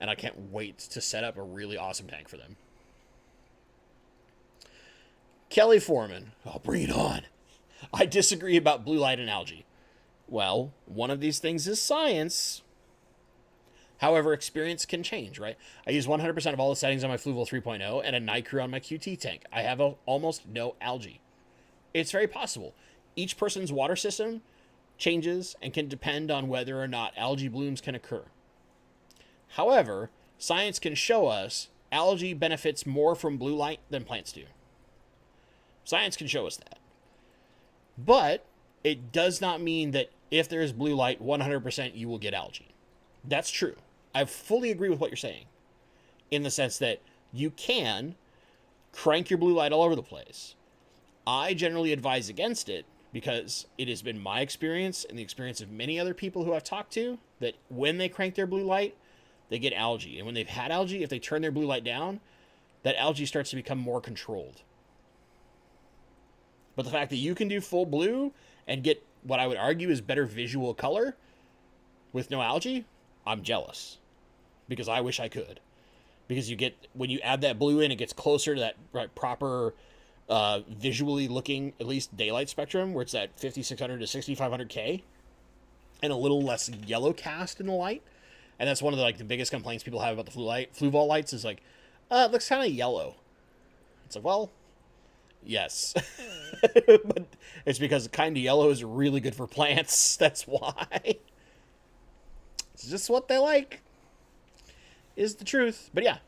and I can't wait to set up a really awesome tank for them. Kelly Foreman, oh, bring it on. I disagree about blue light and algae. Well, one of these things is science. However, experience can change, right? I use 100% of all the settings on my Fluval 3.0 and a Nightcrew on my QT tank. I have almost no algae. It's very possible. Each person's water system changes and can depend on whether or not algae blooms can occur. However, science can show us algae benefits more from blue light than plants do. Science can show us that. But it does not mean that if there is blue light, 100% you will get algae. That's true. I fully agree with what you're saying, in the sense that you can crank your blue light all over the place. I generally advise against it because it has been my experience and the experience of many other people who I've talked to that when they crank their blue light, they get algae. And when they've had algae, if they turn their blue light down, that algae starts to become more controlled. But the fact that you can do full blue and get what I would argue is better visual color with no algae, I'm jealous. Because I wish I could. Because you get, when you add that blue in, it gets closer to that right, proper visually looking, at least daylight spectrum, where it's at 5600 to 6500K. And a little less yellow cast in the light. And that's one of the biggest complaints people have about the Fluval lights is like, it looks kind of yellow. It's like, well, yes. But it's because kind of yellow is really good for plants. That's why. It's just what they like. Is the truth. But yeah.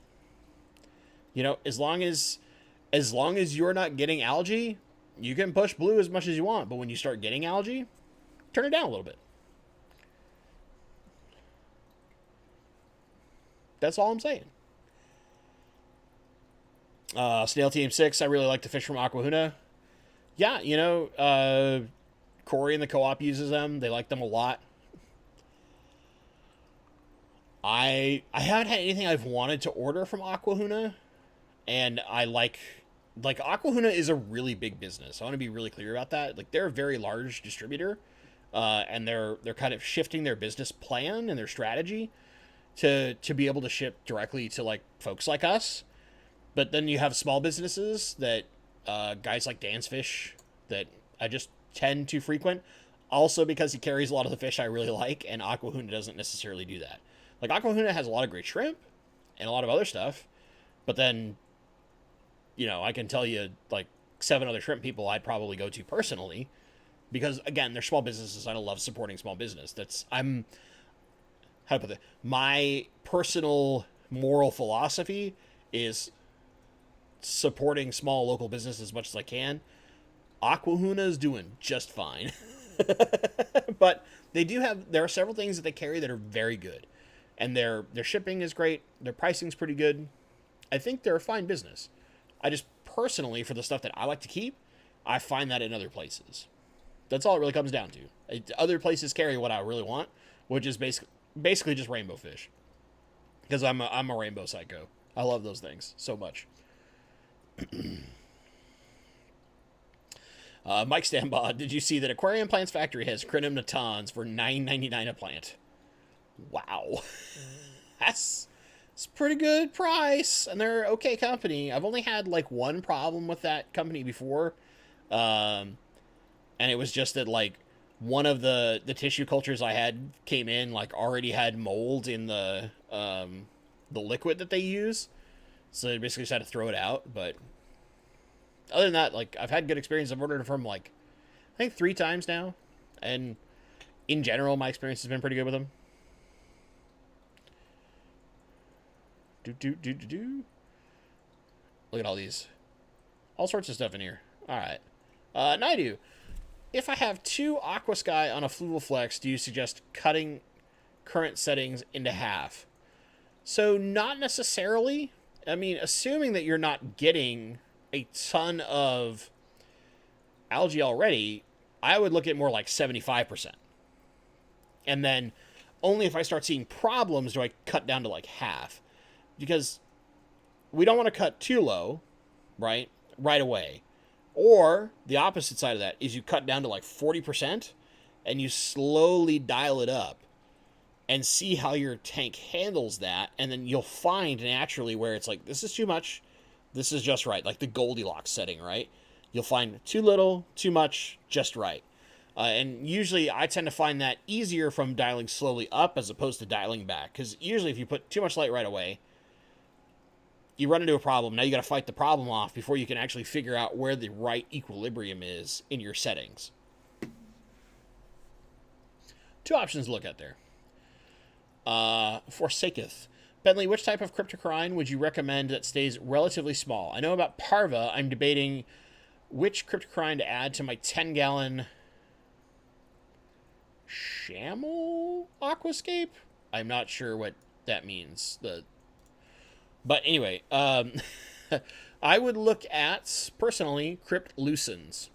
You know, as long as you're not getting algae, you can push blue as much as you want. But when you start getting algae, turn it down a little bit. That's all I'm saying. Snail Team 6, I really like to fish from Aquahuna. Yeah, you know, Corey in the co-op uses them. They like them a lot. I haven't had anything I've wanted to order from Aquahuna. And I like Aquahuna is a really big business. I want to be really clear about that. Like, they're a very large distributor. And they're kind of shifting their business plan and their strategy to be able to ship directly to like folks like us. But then you have small businesses that guys like Dan's Fish that I just tend to frequent. Also because he carries a lot of the fish I really like, and Aquahuna doesn't necessarily do that. Like, Aquahuna has a lot of great shrimp and a lot of other stuff, but then, you know, I can tell you like 7 other shrimp people I'd probably go to personally because, again, they're small businesses. I don't love supporting small business. How to put it? My personal moral philosophy is supporting small local business as much as I can. Aquahuna is doing just fine. But there are several things that they carry that are very good. And their shipping is great. Their pricing's pretty good. I think they're a fine business. I just personally, for the stuff that I like to keep, I find that in other places. That's all it really comes down to. Other places carry what I really want, which is basically just rainbow fish. Because I'm a rainbow psycho. I love those things so much. Mike Stambod, did you see that Aquarium Plants Factory has Crinum natans for $9.99 a plant? Wow. That's a pretty good price, and they're okay company. I've only had like one problem with that company before, and it was just that like one of the tissue cultures I had came in like already had mold in the liquid that they use, so they basically just had to throw it out. But other than that, like, I've had good experience. I've ordered from like I think 3 times now, and in general my experience has been pretty good with them. Look at all these. All sorts of stuff in here. Alright. Naidu. If I have 2 Aquasky on a Fluval Flex, do you suggest cutting current settings into half? So, not necessarily. I mean, assuming that you're not getting a ton of algae already, I would look at more like 75%. And then, only if I start seeing problems do I cut down to like half. Because we don't want to cut too low, right away. Or the opposite side of that is you cut down to like 40% and you slowly dial it up and see how your tank handles that. And then you'll find naturally where it's like, this is too much. This is just right. Like the Goldilocks setting, right? You'll find too little, too much, just right. And usually I tend to find that easier from dialing slowly up as opposed to dialing back. Because usually if you put too much light right away, you run into a problem. Now you got to fight the problem off before you can actually figure out where the right equilibrium is in your settings. Two options to look at there. Forsaketh. Bentley, which type of cryptocrine would you recommend that stays relatively small? I know about Parva. I'm debating which cryptocrine to add to my 10-gallon Shamel Aquascape? I'm not sure what that means. But anyway, I would look at, personally, Crypt Lucens.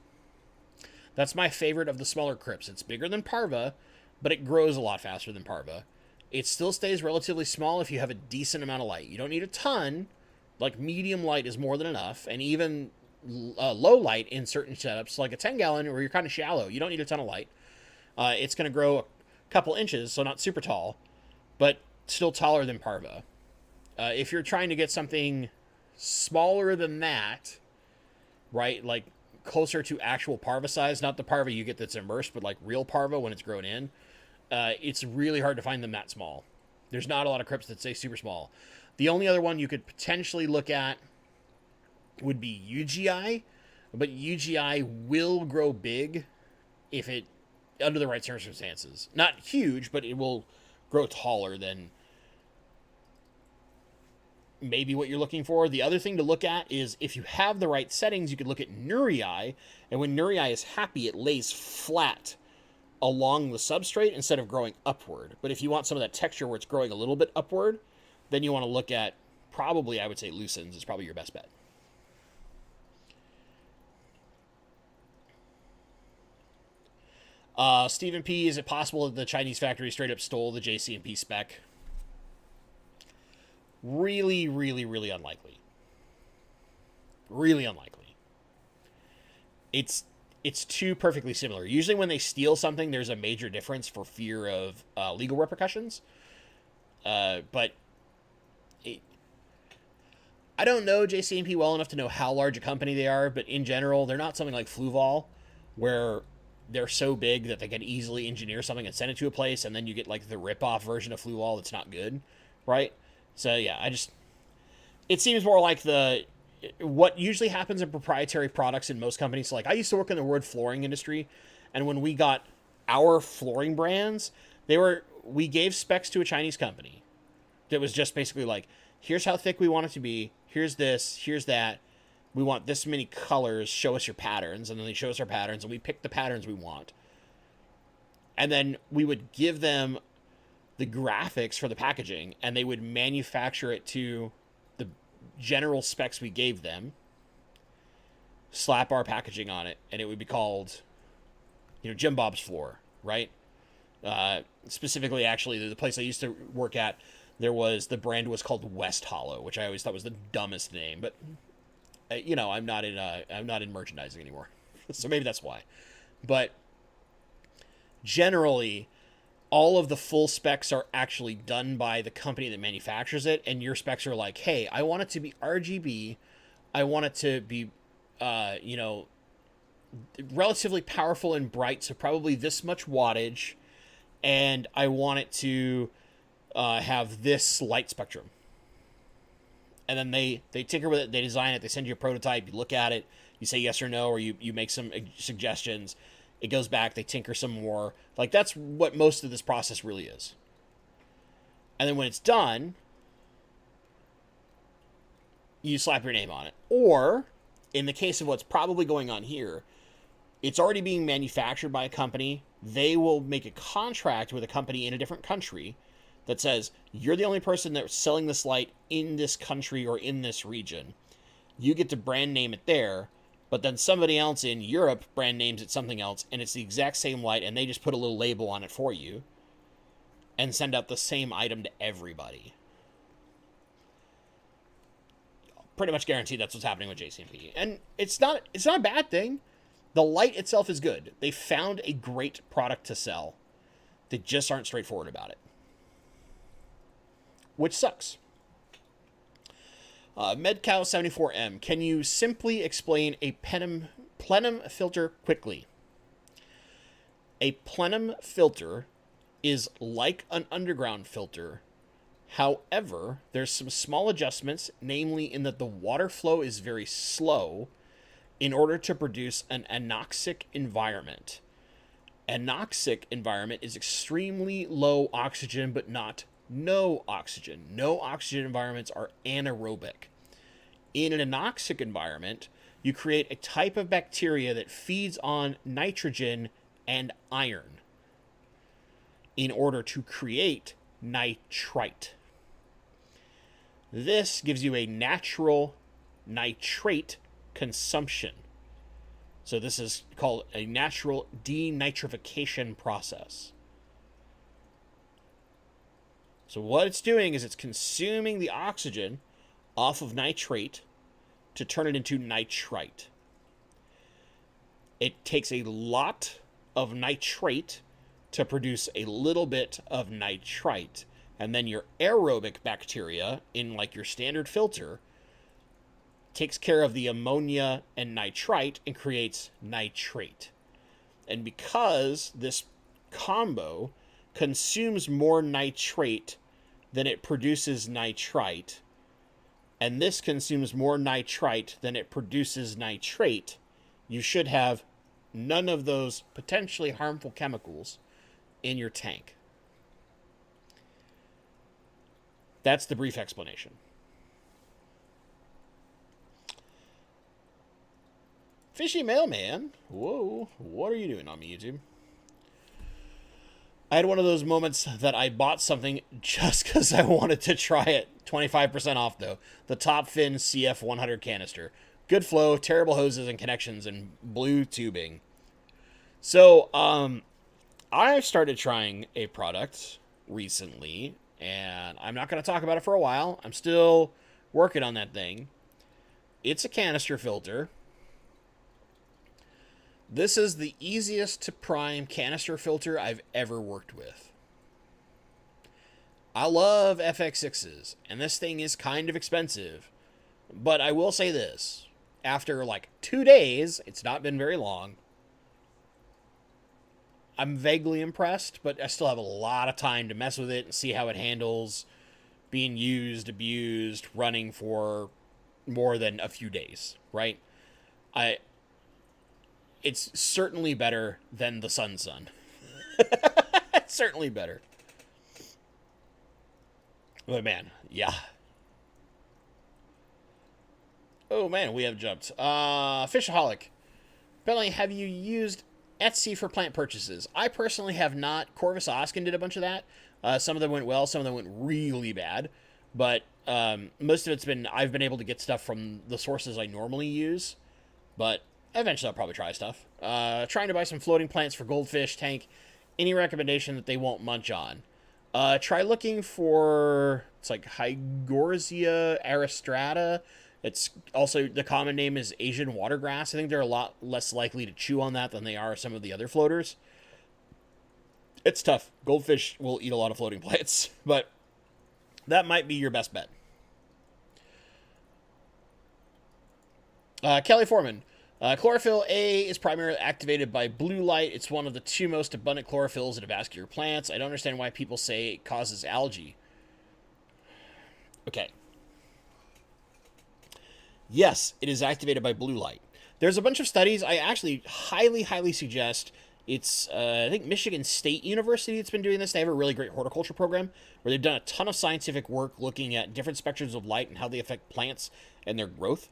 That's my favorite of the smaller crypts. It's bigger than Parva, but it grows a lot faster than Parva. It still stays relatively small if you have a decent amount of light. You don't need a ton. Like, medium light is more than enough. And even low light in certain setups, like a 10-gallon where you're kind of shallow, you don't need a ton of light. It's going to grow a couple inches, so not super tall, but still taller than Parva. If you're trying to get something smaller than that, right, like closer to actual Parva size, not the Parva you get that's immersed, but like real Parva when it's grown in, it's really hard to find them that small. There's not a lot of crypts that stay super small. The only other one you could potentially look at would be UGI, but UGI will grow big if it, under the right circumstances. Not huge, but it will grow taller than maybe what you're looking for. The other thing to look at is if you have the right settings, you could look at Nurii, and when Nurii is happy, it lays flat along the substrate instead of growing upward. But if you want some of that texture where it's growing a little bit upward, then you want to look at, probably, I would say Lucens is probably your best bet. Stephen P., is it possible that the Chinese factory straight up stole the JCMP spec? Really, really, really unlikely. Really unlikely. It's too perfectly similar. Usually when they steal something, there's a major difference for fear of legal repercussions. But I don't know JCMP well enough to know how large a company they are, but in general, they're not something like Fluval, where they're so big that they can easily engineer something and send it to a place, and then you get like the rip-off version of Fluval that's not good, right? So yeah, it seems more like what usually happens in proprietary products in most companies. So like I used to work in the wood flooring industry, and when we got our flooring brands, we gave specs to a Chinese company that was just basically like, here's how thick we want it to be, here's this, here's that, we want this many colors, show us your patterns. And then they show us our patterns, and we pick the patterns we want. And then we would give them the graphics for the packaging, and they would manufacture it to the general specs we gave them, slap our packaging on it, and it would be called, Jim Bob's Floor, right? Specifically, actually, the place I used to work at, the brand was called West Hollow, which I always thought was the dumbest name, but I'm not in merchandising anymore, so maybe that's why. But generally, all of the full specs are actually done by the company that manufactures it, and your specs are like, hey, I want it to be RGB, I want it to be, relatively powerful and bright, so probably this much wattage, and I want it to have this light spectrum. And then they tinker with it, they design it, they send you a prototype, you look at it, you say yes or no, or you make some suggestions. It goes back, they tinker some more. Like, that's what most of this process really is. And then when it's done, you slap your name on it. Or, in the case of what's probably going on here, it's already being manufactured by a company. They will make a contract with a company in a different country that says, you're the only person that's selling this light in this country or in this region. You get to brand name it there, but then somebody else in Europe brand names it something else, and it's the exact same light, and they just put a little label on it for you and send out the same item to everybody. Pretty much guaranteed that's what's happening with JCMP. And it's not a bad thing. The light itself is good. They found a great product to sell. They just aren't straightforward about it, which sucks. Medcow74M, can you simply explain a plenum filter quickly. A plenum filter is like an underground filter. However, there's some small adjustments, namely in that the water flow is very slow in order to produce an anoxic environment. Anoxic environment is extremely low oxygen, but not no oxygen. No oxygen environments are anaerobic. In an anoxic environment, you create a type of bacteria that feeds on nitrogen and iron in order to create nitrite. This gives you a natural nitrate consumption. So this is called a natural denitrification process. So what it's doing is it's consuming the oxygen off of nitrate to turn it into nitrite. It takes a lot of nitrate to produce a little bit of nitrite. And then your aerobic bacteria in like your standard filter takes care of the ammonia and nitrite and creates nitrate. And because this combo consumes more nitrate than it produces nitrite, and this consumes more nitrite than it produces nitrate, you should have none of those potentially harmful chemicals in your tank. That's the brief explanation. Fishy Mailman. Whoa, what are you doing on me, YouTube? I had one of those moments that I bought something just because I wanted to try it. 25% off, though. The Top Fin CF100 canister. Good flow, terrible hoses and connections, and blue tubing. So, I started trying a product recently, and I'm not going to talk about it for a while. I'm still working on that thing. It's a canister filter. This is the easiest to prime canister filter I've ever worked with. I love FX6s, and this thing is kind of expensive. But I will say this. After like 2 days, it's not been very long, I'm vaguely impressed, but I still have a lot of time to mess with it and see how it handles being used, abused, running for more than a few days, right? It's certainly better than the Sun. It's certainly better. But man, yeah. Oh man, we have jumped. Fishaholic. Bentley, have you used Etsy for plant purchases? I personally have not. Corvus Oskin did a bunch of that. Some of them went well, some of them went really bad. But most of it's been, I've been able to get stuff from the sources I normally use. But eventually I'll probably try stuff. Trying to buy some floating plants for goldfish tank. Any recommendation that they won't munch on? Try looking for, it's like Hygorsia aristrata. It's also, the common name is Asian watergrass. I think they're a lot less likely to chew on that than they are some of the other floaters. It's tough. Goldfish will eat a lot of floating plants, but that might be your best bet. Kelly Foreman. Chlorophyll A is primarily activated by blue light. It's one of the 2 most abundant chlorophylls in vascular plants. I don't understand why people say it causes algae. Okay. Yes, it is activated by blue light. There's a bunch of studies. I actually highly suggest. It's, I think, Michigan State University that's been doing this. They have a really great horticulture program where they've done a ton of scientific work looking at different spectrums of light and how they affect plants and their growth.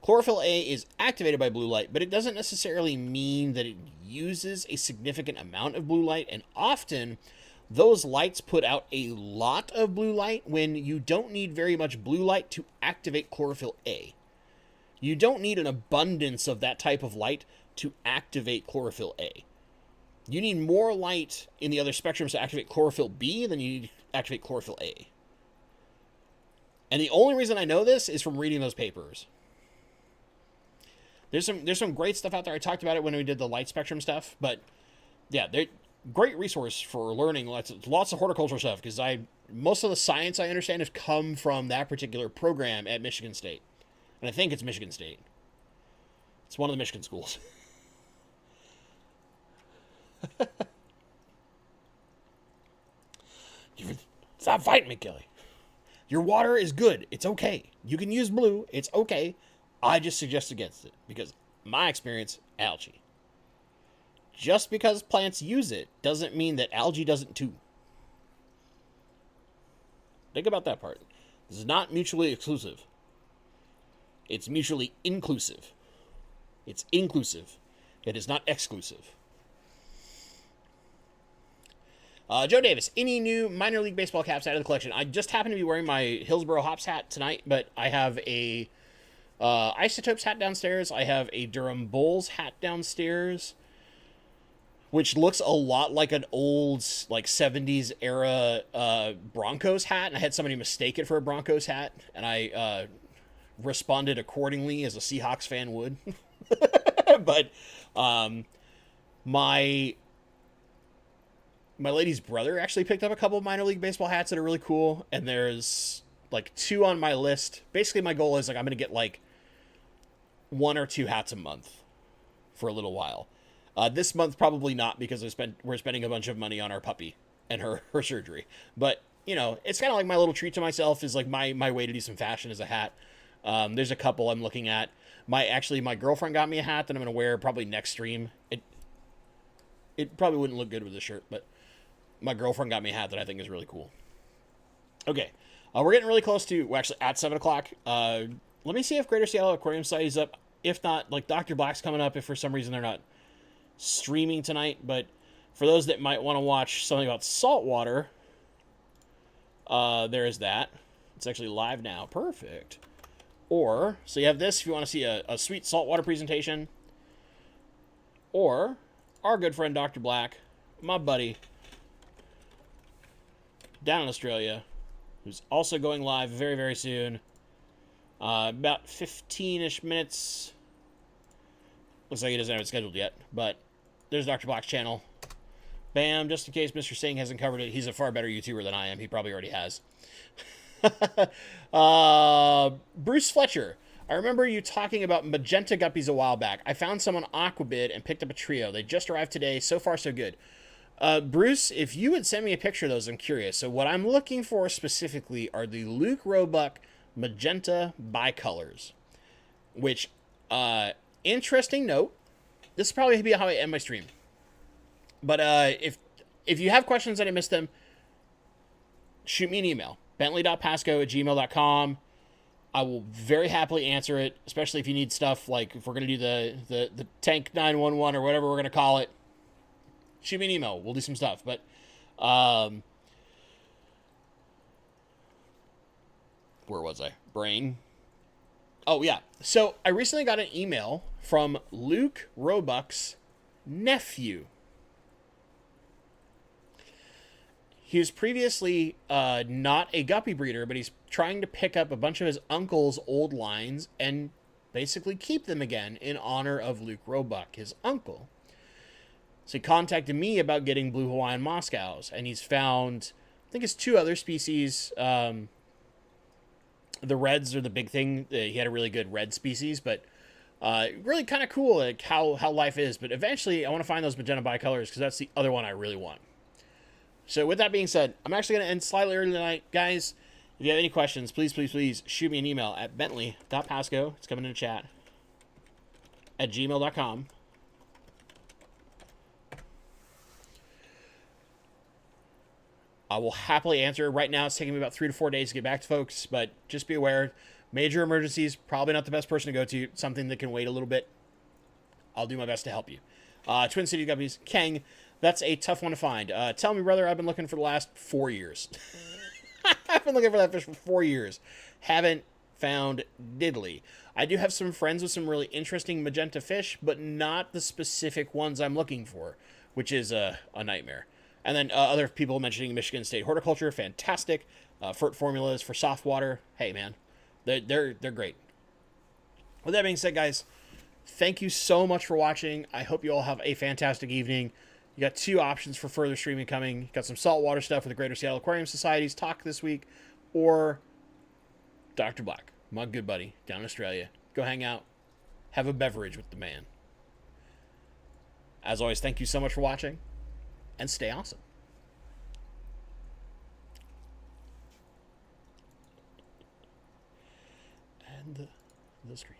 Chlorophyll A is activated by blue light, but it doesn't necessarily mean that it uses a significant amount of blue light, and often those lights put out a lot of blue light when you don't need very much blue light to activate chlorophyll A. You don't need an abundance of that type of light to activate chlorophyll A. You need more light in the other spectrums to activate chlorophyll B than you need to activate chlorophyll A. And the only reason I know this is from reading those papers. There's some great stuff out there. I talked about it when we did the light spectrum stuff, but yeah, they're great resource for learning lots of horticultural stuff, because most of the science I understand has come from that particular program at Michigan State. And I think it's Michigan State. It's one of the Michigan schools. Stop fighting me, Kelly. Your water is good. It's okay. You can use blue. It's okay. I just suggest against it because my experience, algae. Just because plants use it doesn't mean that algae doesn't too. Think about that part. This is not mutually exclusive. It's mutually inclusive. It's inclusive. It is not exclusive. Joe Davis, any new minor league baseball caps out of the collection? I just happen to be wearing my Hillsboro Hops hat tonight, but I have a Isotopes hat downstairs. I have a Durham Bulls hat downstairs, which looks a lot like an old, like, 70s era Broncos hat. And I had somebody mistake it for a Broncos hat, and I responded accordingly as a Seahawks fan would. But my lady's brother actually picked up a couple of minor league baseball hats that are really cool, and there's like 2 on my list. Basically, my goal is like I'm gonna get like 1 or 2 hats a month for a little while. This month probably not, because we're spending a bunch of money on our puppy and her surgery. But you know, it's kind of like my little treat to myself is like my way to do some fashion as a hat. There's a couple I'm looking at. My girlfriend got me a hat that I'm gonna wear probably next stream. It probably wouldn't look good with this shirt, but my girlfriend got me a hat that I think is really cool. Okay, we're getting really close to, we're actually at 7 o'clock. Let me see if Greater Seattle Aquarium Society is up. If not, like, Dr. Black's coming up if for some reason they're not streaming tonight. But for those that might want to watch something about saltwater, there is that. It's actually live now. Perfect. Or, so you have this if you want to see a sweet saltwater presentation. Or, our good friend Dr. Black, my buddy, down in Australia, who's also going live very, very soon. About 15-ish minutes. Looks like he doesn't have it scheduled yet, but there's Dr. Black's channel. Bam, just in case Mr. Singh hasn't covered it. He's a far better YouTuber than I am. He probably already has. Bruce Fletcher. I remember you talking about Magenta Guppies a while back. I found some on Aquabid and picked up a trio. They just arrived today. So far, so good. Bruce, if you would send me a picture of those, I'm curious. So what I'm looking for specifically are the Luke Roebuck Magenta bicolors, which, interesting note, this will probably be how I end my stream. But if you have questions and I missed them, shoot me an email, bentley.pasco@gmail.com. I will very happily answer it, especially if you need stuff like if we're going to do the Tank 911 or whatever we're going to call it. Shoot me an email. We'll do some stuff. But where was I? Brain. Oh, yeah. So I recently got an email from Luke Roebuck's nephew. He was previously not a guppy breeder, but he's trying to pick up a bunch of his uncle's old lines and basically keep them again in honor of Luke Roebuck, his uncle. So he contacted me about getting blue Hawaiian Moscows, and he's found, I think it's 2 other species. The reds are the big thing. He had a really good red species, but really kind of cool like how life is. But eventually I want to find those magenta bicolors because that's the other one I really want. So with that being said, I'm actually going to end slightly early tonight. Guys, if you have any questions, please shoot me an email at bentley.pasco, it's coming in the chat, @gmail.com. I will happily answer. Right now, it's taking me about 3 to 4 days to get back to folks, but just be aware, major emergencies, probably not the best person to go to. Something that can wait a little bit. I'll do my best to help you. Twin City Guppies, Kang, that's a tough one to find. Tell me, brother, I've been looking for the last 4 years. I've been looking for that fish for 4 years. Haven't found diddly. I do have some friends with some really interesting magenta fish, but not the specific ones I'm looking for, which is a nightmare. And then other people mentioning Michigan State horticulture, fantastic. FERT formulas for soft water. Hey, man, they're great. With that being said, guys, thank you so much for watching. I hope you all have a fantastic evening. You got 2 options for further streaming coming. You got some saltwater stuff with the Greater Seattle Aquarium Society's talk this week, or Dr. Black, my good buddy down in Australia. Go hang out. have a beverage with the man. As always, thank you so much for watching, and stay awesome. And the stream.